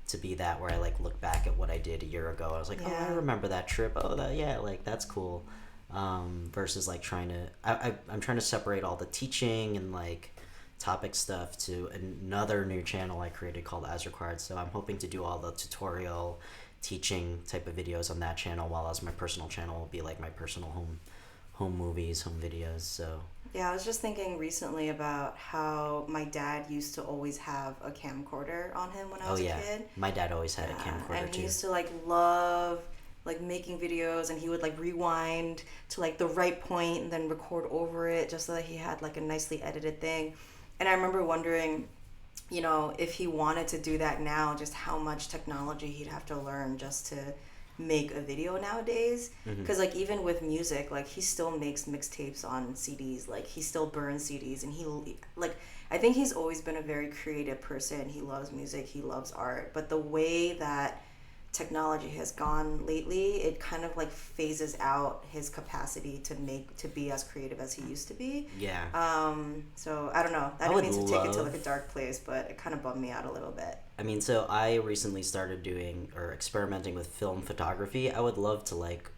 to be that, where I look back at what I did a year ago. I was oh, I remember that trip. Oh, that's cool. Versus I'm trying to separate all the teaching and topic stuff to another new channel I created called As Required. So I'm hoping to do all the tutorial teaching type of videos on that channel, while as my personal channel will be my personal home movies, home videos. So yeah, I was just thinking recently about how my dad used to always have a camcorder on him when I was a kid. My dad always had a camcorder and too. He used to love making videos, and he would rewind to the right point and then record over it just so that he had a nicely edited thing. And I remember wondering, if he wanted to do that now, just how much technology he'd have to learn just to make a video nowadays. Because even with music, he still makes mixtapes on CDs. He still burns CDs, and I think he's always been a very creative person. He loves music, he loves art, but the way that technology has gone lately, it kind of like phases out his capacity to be as creative as he used to be. Yeah. So I don't know. I didn't mean to take it to like a dark place, but it kind of bummed me out a little bit. I mean, so I recently started doing or experimenting with film photography. I would love to like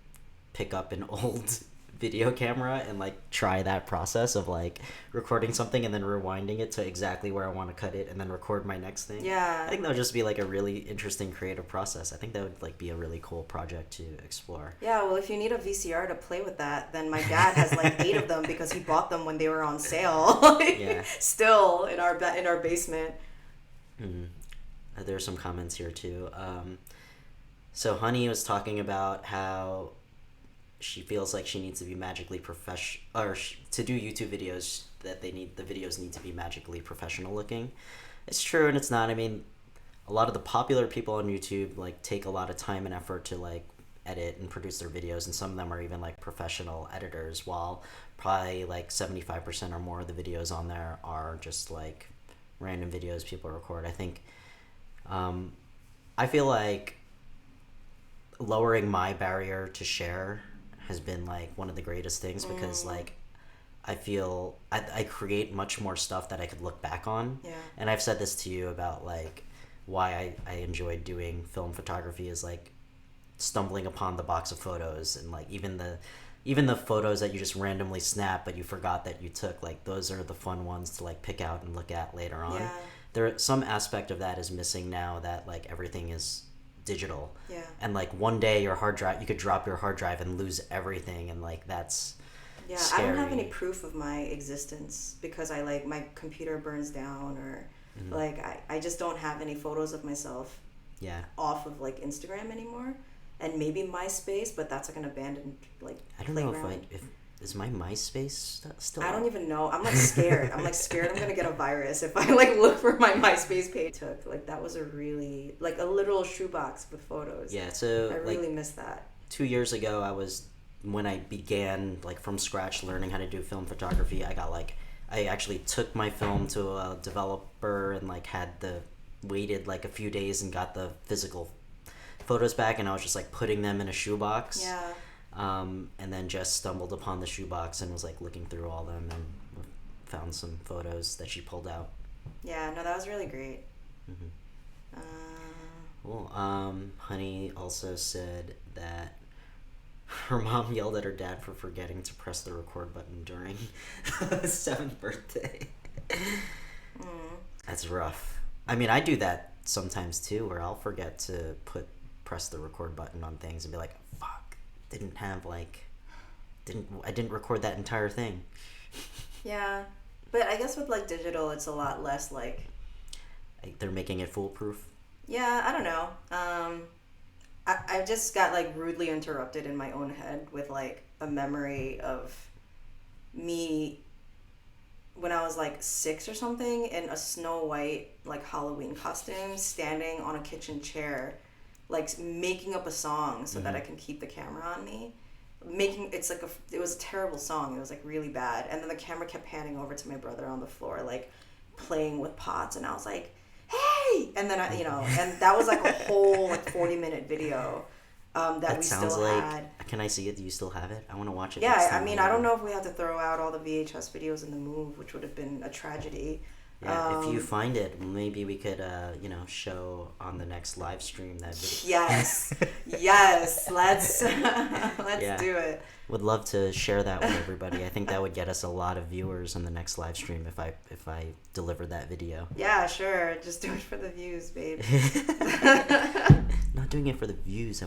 pick up an old video camera and like try that process of like recording something and then rewinding it to exactly where I want to cut it and then record my next thing. Yeah. I think that would just be like a really interesting creative process. I think that would like be a really cool project to explore. Yeah, well, if you need a VCR to play with that, then my dad has like 8 of them because he bought them when they were on sale. Yeah. Still in our basement. Mm-hmm. There's some comments here too. So Honey was talking about how she feels like she needs to be magically professional, or to do YouTube videos, that the videos need to be magically professional looking. It's true and it's not. I mean, a lot of the popular people on YouTube like take a lot of time and effort to like edit and produce their videos, and some of them are even like professional editors, while probably like 75% or more of the videos on there are just like random videos people record. I think I feel like lowering my barrier to share has been like one of the greatest things, because like I feel I create much more stuff that I could look back on. Yeah. And I've said this to you about like why I enjoyed doing film photography, is like stumbling upon the box of photos, and like even the photos that you just randomly snap but you forgot that you took, like those are the fun ones to like pick out and look at later on. Yeah. There some aspect of that is missing now that like everything is digital. Yeah. And like one day your hard drive, you could drop your hard drive and lose everything, and like that's scary. I don't have any proof of my existence because I like my computer burns down, or like I just don't have any photos of myself off of like Instagram anymore, and maybe MySpace, but that's like an abandoned like I don't playground. know if is my MySpace still I up? don't even know. I'm like scared. I'm gonna get a virus if I like look for my MySpace page. Like that was a really like a literal shoebox with photos. Yeah, so I really miss that. 2 years ago, when I began like from scratch learning how to do film photography, I actually took my film to a developer and like waited like a few days and got the physical photos back, and I was just like putting them in a shoebox. Yeah. And then Jess stumbled upon the shoebox and was like looking through all them and found some photos that she pulled out. Yeah, no, that was really great. Cool. Honey also said that her mom yelled at her dad for forgetting to press the record button during his 7th birthday. That's rough. I mean, I do that sometimes too, where I'll forget to press the record button on things and be like, fuck. I didn't record that entire thing. Yeah, but I guess with like digital, it's a lot less like they're making it foolproof. Yeah, I don't know. I just got like rudely interrupted in my own head with like a memory of me when I was like 6 or something in a Snow White like Halloween costume, standing on a kitchen chair, like making up a song so that I can keep the camera on me. It was a terrible song. It was like really bad. And then the camera kept panning over to my brother on the floor, like playing with pots. And I was like, hey! And then and that was like a whole like 40-minute video that we still had. Can I see it? Do you still have it? I want to watch it. Yeah, I mean, I don't know if we had to throw out all the VHS videos in the move, which would have been a tragedy. Yeah, if you find it, maybe we could, show on the next live stream that video. Yes, let's do it. Would love to share that with everybody. I think that would get us a lot of viewers on the next live stream if I deliver that video. Yeah, sure. Just do it for the views, babe. Not doing it for the views.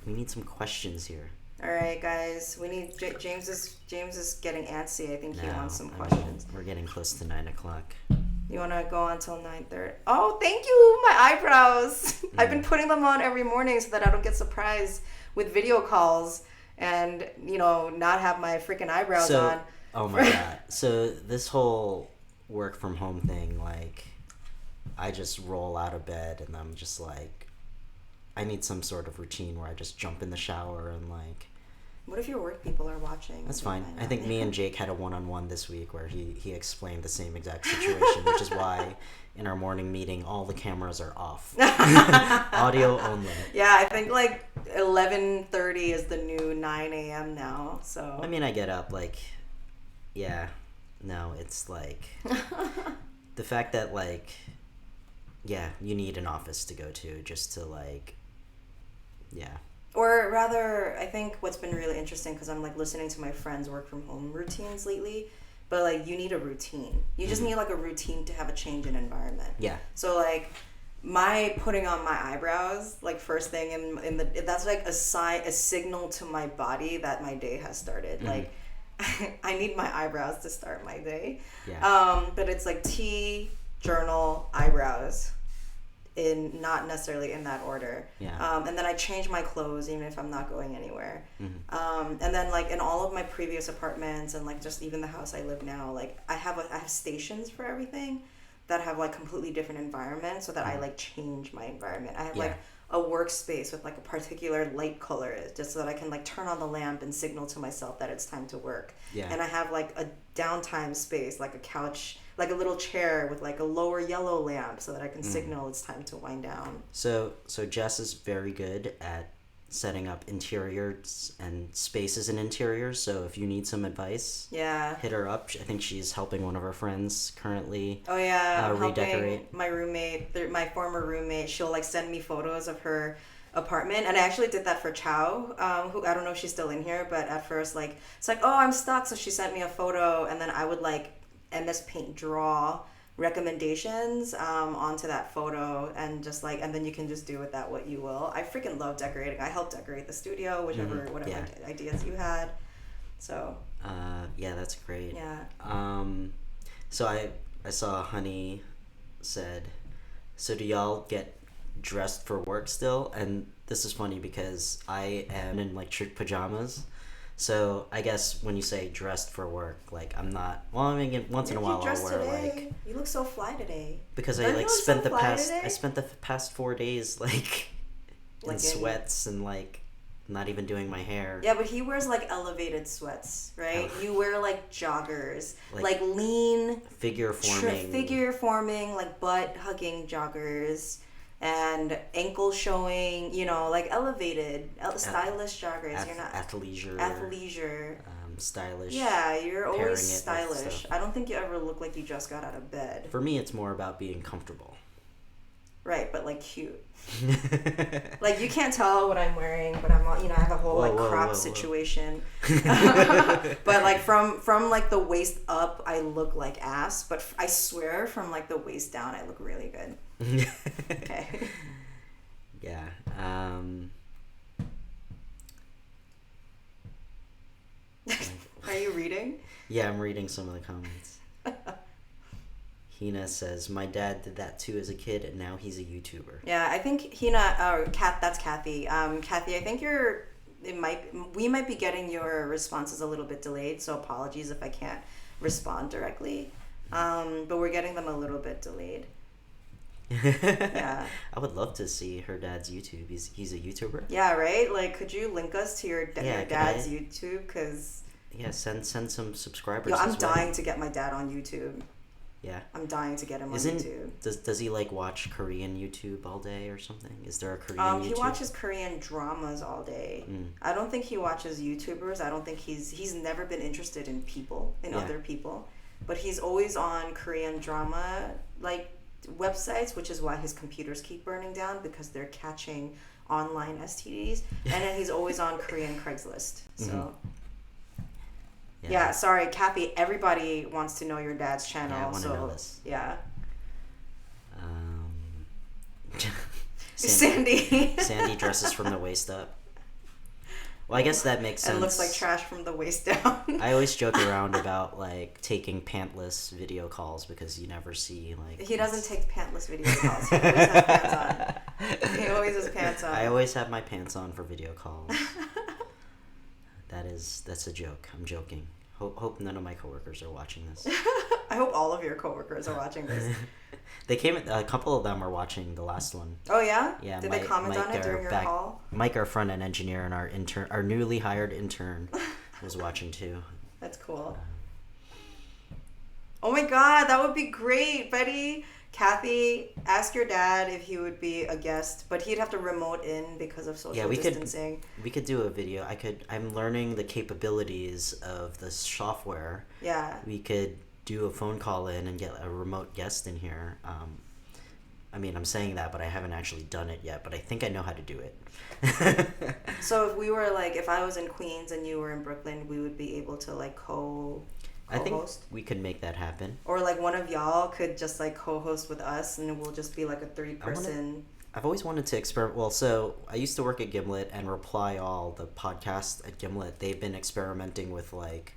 We need some questions here. All right, guys. We need James is getting antsy. I think he wants some questions. We're getting close to 9:00. You want to go until 9:30? Oh, thank you, my eyebrows. I've been putting them on every morning so that I don't get surprised with video calls and, not have my freaking eyebrows on. Oh my God. So this whole work from home thing, like, I just roll out of bed and I'm just like, I need some sort of routine where I just jump in the shower and like... What if your work people are watching? That's fine. I think me and Jake had a one-on-one this week where he explained the same exact situation, which is why in our morning meeting, all the cameras are off. Audio only. Yeah, I think like 11:30 is the new 9 a.m. now. So I mean, I get up like, yeah, no, it's like the fact that like, yeah, you need an office to go to just to like, yeah. Or rather, I think what's been really interesting, because I'm like listening to my friends' work from home routines lately, but like you need a routine. You just need like a routine to have a change in environment. Yeah. So like my putting on my eyebrows like first thing in the that's like a signal to my body that my day has started. Like I need my eyebrows to start my day. Yeah. But it's like tea, journal, eyebrows, in not necessarily in that order. Yeah. And then I change my clothes even if I'm not going anywhere. And then like in all of my previous apartments and like just even the house I live now, like I have stations for everything that have like completely different environments, so that I like change my environment. I have like a workspace with like a particular light color, just so that I can like turn on the lamp and signal to myself that it's time to work. Yeah. And I have like a downtime space, like a couch, like a little chair with like a lower yellow lamp, so that I can signal it's time to wind down. So Jess is very good at setting up interiors and spaces in interiors. So if you need some advice, hit her up. I think she's helping one of her friends currently. Oh yeah, I'm redecorate. helping my roommate, my former roommate. She'll like send me photos of her apartment, and I actually did that for Chow, who I don't know if she's still in here, but at first like it's like, oh, I'm stuck, so she sent me a photo, and then I would like MS Paint draw recommendations onto that photo, and just like, and then you can just do with that what you will. I freaking love decorating. I helped decorate the studio, whatever ideas you had. So yeah, that's great. Yeah. So I saw Honey said, so do y'all get dressed for work still? And this is funny because I am in like shirt pajamas. So I guess when you say dressed for work, like I'm not. Well, I mean, once in a while I'll wear today? like. You look so fly today. Because I like spent I spent the past 4 days like in sweats and like not even doing my hair. Yeah, but he wears like elevated sweats, right? You wear like joggers, like lean figure forming, like butt hugging joggers. And ankle showing, you know, like elevated, stylish joggers. You're not athleisure. Stylish. Yeah, you're always stylish. I don't think you ever look like you just got out of bed. For me, it's more about being comfortable. Right, but like cute. Like you can't tell what I'm wearing, but I'm, you know, I have a whole crop situation. But like from like the waist up, I look like ass. But I swear, from like the waist down, I look really good. Okay. Yeah. Are you reading? Yeah, I'm reading some of the comments. Hina says, my dad did that too as a kid, and now he's a YouTuber. Yeah, I think Hina, that's Kathy. Kathy, I think we might be getting your responses a little bit delayed, so apologies if I can't respond directly. But we're getting them a little bit delayed. Yeah. I would love to see her dad's YouTube. He's a YouTuber. Yeah, right? Like, could you link us to your dad's YouTube? Cause yeah, send some subscribers. Yo, I'm dying to get my dad on YouTube. Yeah. I'm dying to get him on YouTube. Does he like watch Korean YouTube all day or something? Is there a Korean YouTube? He watches Korean dramas all day. I don't think he watches YouTubers. I don't think he's never been interested in people, other people. But he's always on Korean drama like websites, which is why his computers keep burning down, because they're catching online STDs. And then he's always on Korean Craigslist. So yeah, sorry, Kathy, everybody wants to know your dad's channel. Yeah, I want to know this. Yeah. Sandy dresses from the waist up. Well, I guess that makes sense. And looks like trash from the waist down. I always joke around about like taking pantless video calls because you never see like. He doesn't take pantless video calls. He always has pants on. He always has pants on. I always have my pants on for video calls. That's a joke. I'm joking. Hope none of my coworkers are watching this. I hope all of your coworkers are watching this. They came. A couple of them are watching the last one. Oh yeah. Yeah. Did they comment on it during your call? Mike, our front end engineer, and our newly hired intern, was watching too. That's cool. Oh my god, that would be great, Betty. Kathy, ask your dad if he would be a guest, but he'd have to remote in because of social distancing. We could do a video. I'm learning the capabilities of the software. Yeah. We could do a phone call in and get a remote guest in here. I mean, I'm saying that, but I haven't actually done it yet, but I think I know how to do it. So if we were like, if I was in Queens and you were in Brooklyn, we would be able to like co-host? I think we could make that happen. Or like one of y'all could just like co-host with us and we'll just be like a 3-person. I've always wanted to experiment. Well, so I used to work at Gimlet and Reply All, the podcast at Gimlet. They've been experimenting with like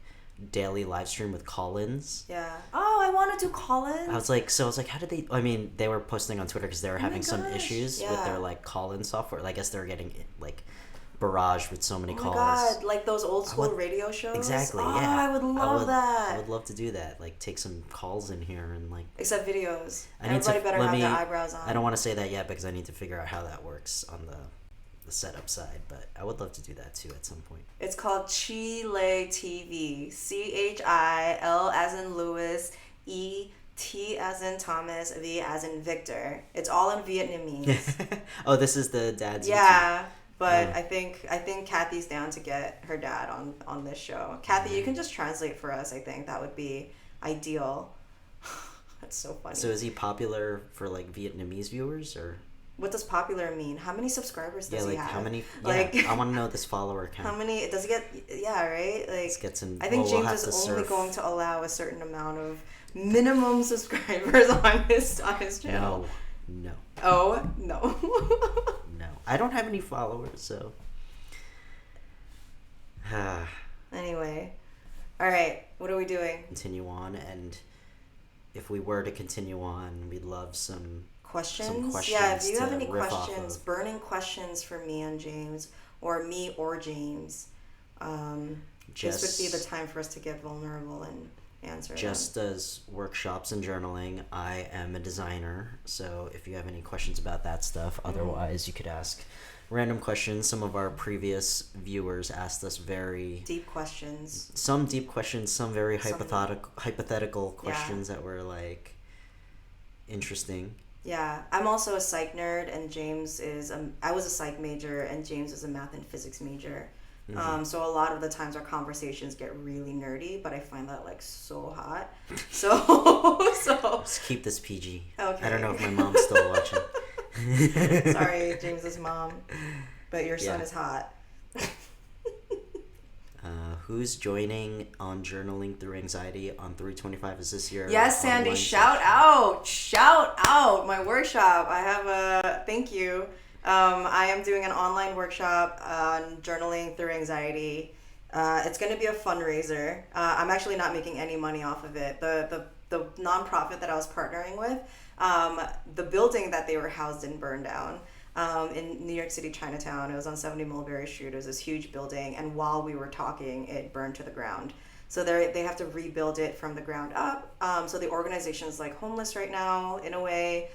daily live stream with call-ins. Yeah. Oh, I want to do call-ins. I was like, how did they? I mean, they were posting on Twitter because they were having some issues with their like call-in software. I guess they're getting like barraged with so many calls. Oh my god, like those old school radio shows. Exactly. Oh, yeah. I would love that. I would love to do that. Like take some calls in here and like. Except videos. Everybody better have their eyebrows on. I don't want to say that yet because I need to figure out how that works on the setup side, but I would love to do that too at some point. It's called Chile TV. CHIL as in Louis, T as in Thomas, V as in Victor. It's all in Vietnamese. Oh, this is the dad's. Yeah, YouTube. But I think Kathy's down to get her dad on this show. Kathy, you can just translate for us. I think that would be ideal. That's so funny. So is he popular for like Vietnamese viewers or? What does popular mean? How many subscribers does he have? How many? I want to know this follower count. How many does he get? Yeah, right. Like, let's get some. I think James is only going to allow a certain amount of minimum subscribers on his channel. No. Oh no. No, I don't have any followers, so. Anyway, all right. What are we doing? Continue on, and if we were to continue on, we'd love some. Questions? Yeah, if you have any questions, burning questions for me and James, or me or James, this would be the time for us to get vulnerable and answer Jess does workshops in journaling. I am a designer, so if you have any questions about that stuff, otherwise you could ask random questions. Some of our previous viewers asked us very... deep questions. Some deep questions, some very hypothetical questions that were, like, interesting. Yeah, I'm also a psych nerd, and James is I was a psych major, and James is a math and physics major. Mm-hmm. So a lot of the times our conversations get really nerdy, but I find that like so hot. So just keep this PG. Okay. I don't know if my mom's still watching. Sorry, James's mom, but your son is hot. Who's joining on Journaling Through Anxiety on 325? Is this your Yes, Sandy, shout out my workshop. I have a thank you. I am doing an online workshop on Journaling Through Anxiety. It's going to be a fundraiser. I'm actually not making any money off of it. The nonprofit that I was partnering with, the building that they were housed in burned down. In New York City, Chinatown. It was on 70 Mulberry Street. It was this huge building, and while we were talking, it burned to the ground. So they have to rebuild it from the ground up. So the organization is like homeless right now, in a way,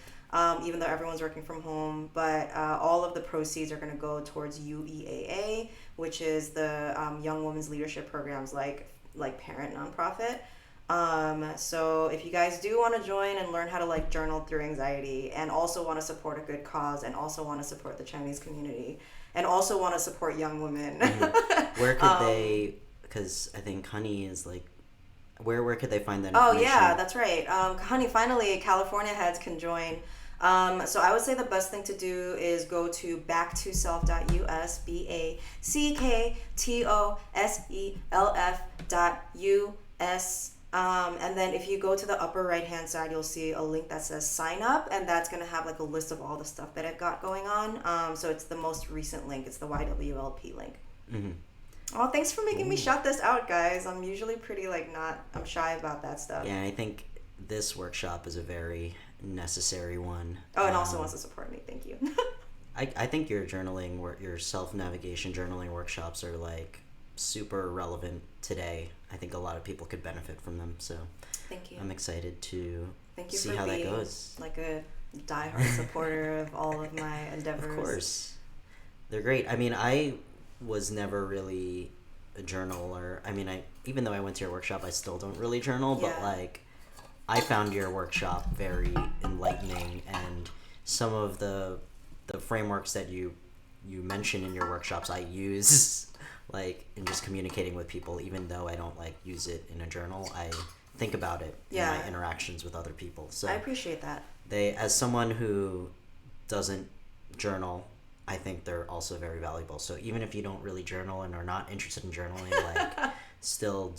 even though everyone's working from home. But all of the proceeds are going to go towards UEAA, which is the Young Women's Leadership Programs, like parent nonprofit. So if you guys do want to join and learn how to like journal through anxiety, and also want to support a good cause, and also want to support the Chinese community, and also want to support young women, where could they? Because I think Honey is like, where could they find that information? Oh yeah, that's right. Honey, finally California heads can join. So I would say the best thing to do is go to backtoself.us, BACKTOSELF.US. And then if you go to the upper right hand side, you'll see a link that says sign up, and that's going to have like a list of all the stuff that I've got going on. So it's the most recent link. It's the YWLP link. Mm-hmm. Oh, thanks for making me shout this out, guys. I'm usually pretty I'm shy about that stuff. Yeah, I think this workshop is a very necessary one. Oh, and also wants to support me. Thank you. I think your your self-navigation journaling workshops are like super relevant today. I think a lot of people could benefit from them. So thank you. I'm excited to see for how being that goes. Like a diehard supporter of all of my endeavors. Of course. They're great. I mean, I was never really a journaler. I mean, even though I went to your workshop, I still don't really journal, but like I found your workshop very enlightening, and some of the frameworks that you mention in your workshops I use like in just communicating with people, even though I don't like use it in a journal. I think about it in my interactions with other people. So I appreciate that. As someone who doesn't journal, I think they're also very valuable. So even if you don't really journal and are not interested in journaling, like still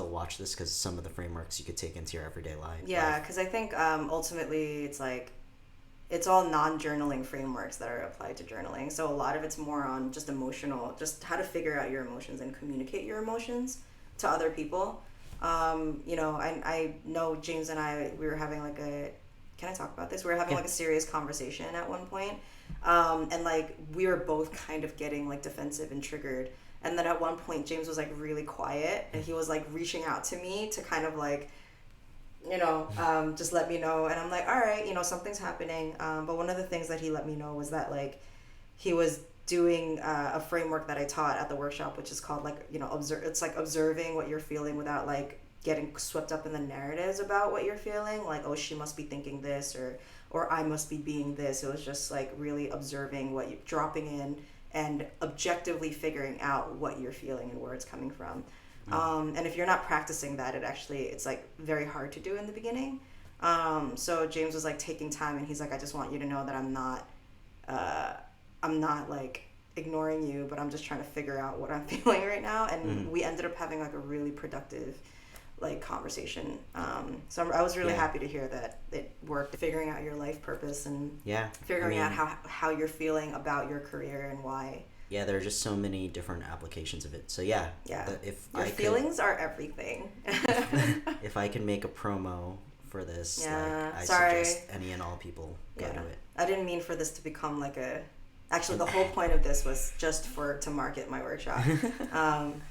watch this, because some of the frameworks you could take into your everyday life. Yeah, because I think ultimately it's like it's all non-journaling frameworks that are applied to journaling. So a lot of it's more on just emotional, just how to figure out your emotions and communicate your emotions to other people. I know James and I, we were having like can I talk about this? We were having like a serious conversation at one point. And like we were both kind of getting like defensive and triggered. And then at one point James was like really quiet, and he was like reaching out to me to kind of like, just let me know. And I'm like, all right, something's happening. But one of the things that he let me know was that like he was doing a framework that I taught at the workshop, which is called like, it's like observing what you're feeling without like getting swept up in the narratives about what you're feeling. Like, oh, she must be thinking this, or I must be being this. It was just like really observing what you're dropping in and objectively figuring out what you're feeling and where it's coming from. And if you're not practicing that, it's like very hard to do in the beginning. So James was like taking time, and he's like, I just want you to know that I'm not like ignoring you, but I'm just trying to figure out what I'm feeling right now. And we ended up having like a really productive like conversation. So I was really happy to hear that it worked, figuring out your life purpose and figuring out how you're feeling about your career and why. Yeah, there are just so many different applications of it. So yeah. If your feelings are everything. if I can make a promo for this, I suggest any and all people go to it. I didn't mean for this to become like actually the whole point of this was just to market my workshop.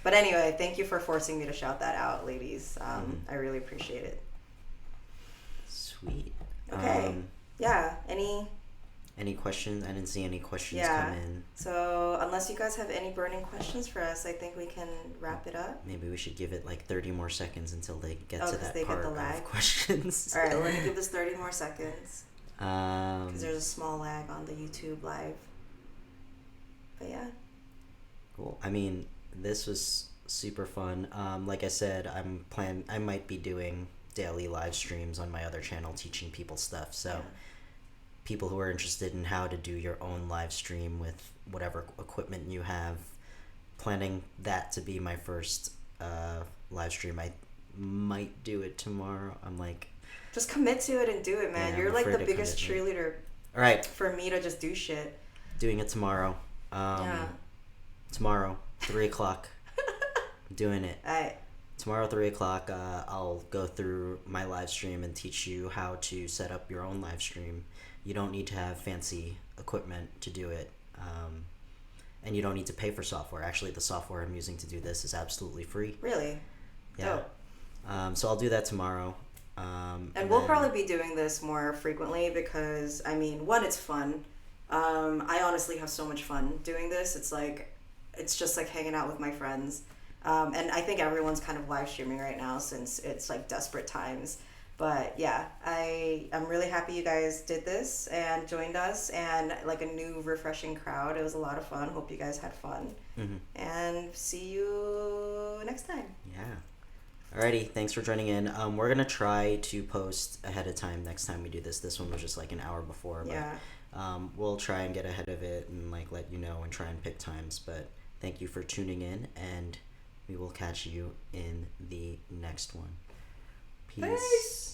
But anyway, thank you for forcing me to shout that out, ladies. I really appreciate it. Sweet. Okay. Any questions? I didn't see any questions come in. So unless you guys have any burning questions for us, I think we can wrap it up. Maybe we should give it like 30 more seconds until they get to that part of questions. All right, we're going to give this 30 more seconds. Because there's a small lag on the YouTube live. But yeah. Cool. I mean, this was super fun. Like I said, I might be doing daily live streams on my other channel teaching people stuff. So people who are interested in how to do your own live stream with whatever equipment you have, planning that to be my first live stream. I might do it tomorrow. I'm like, just commit to it and do it, man. You're like the biggest cheerleader. All right. For me to just do shit. Doing it tomorrow. Tomorrow, 3:00. Doing it. All right. Tomorrow, 3:00. I'll go through my live stream and teach you how to set up your own live stream. You don't need to have fancy equipment to do it, and you don't need to pay for software. Actually, the software I'm using to do this is absolutely free. Really? Yeah. So I'll do that tomorrow. And we'll probably be doing this more frequently because, I mean, one, it's fun. I honestly have so much fun doing this. It's just like hanging out with my friends. And I think everyone's kind of live streaming right now since it's like desperate times. But yeah, I'm really happy you guys did this and joined us, and like a new refreshing crowd. It was a lot of fun. Hope you guys had fun. And see you next time. Yeah. Alrighty, thanks for joining in. We're gonna try to post ahead of time next time we do this. This one was just like an hour before, but we'll try and get ahead of it and like let you know and try and pick times. But thank you for tuning in, and we will catch you in the next one. Peace.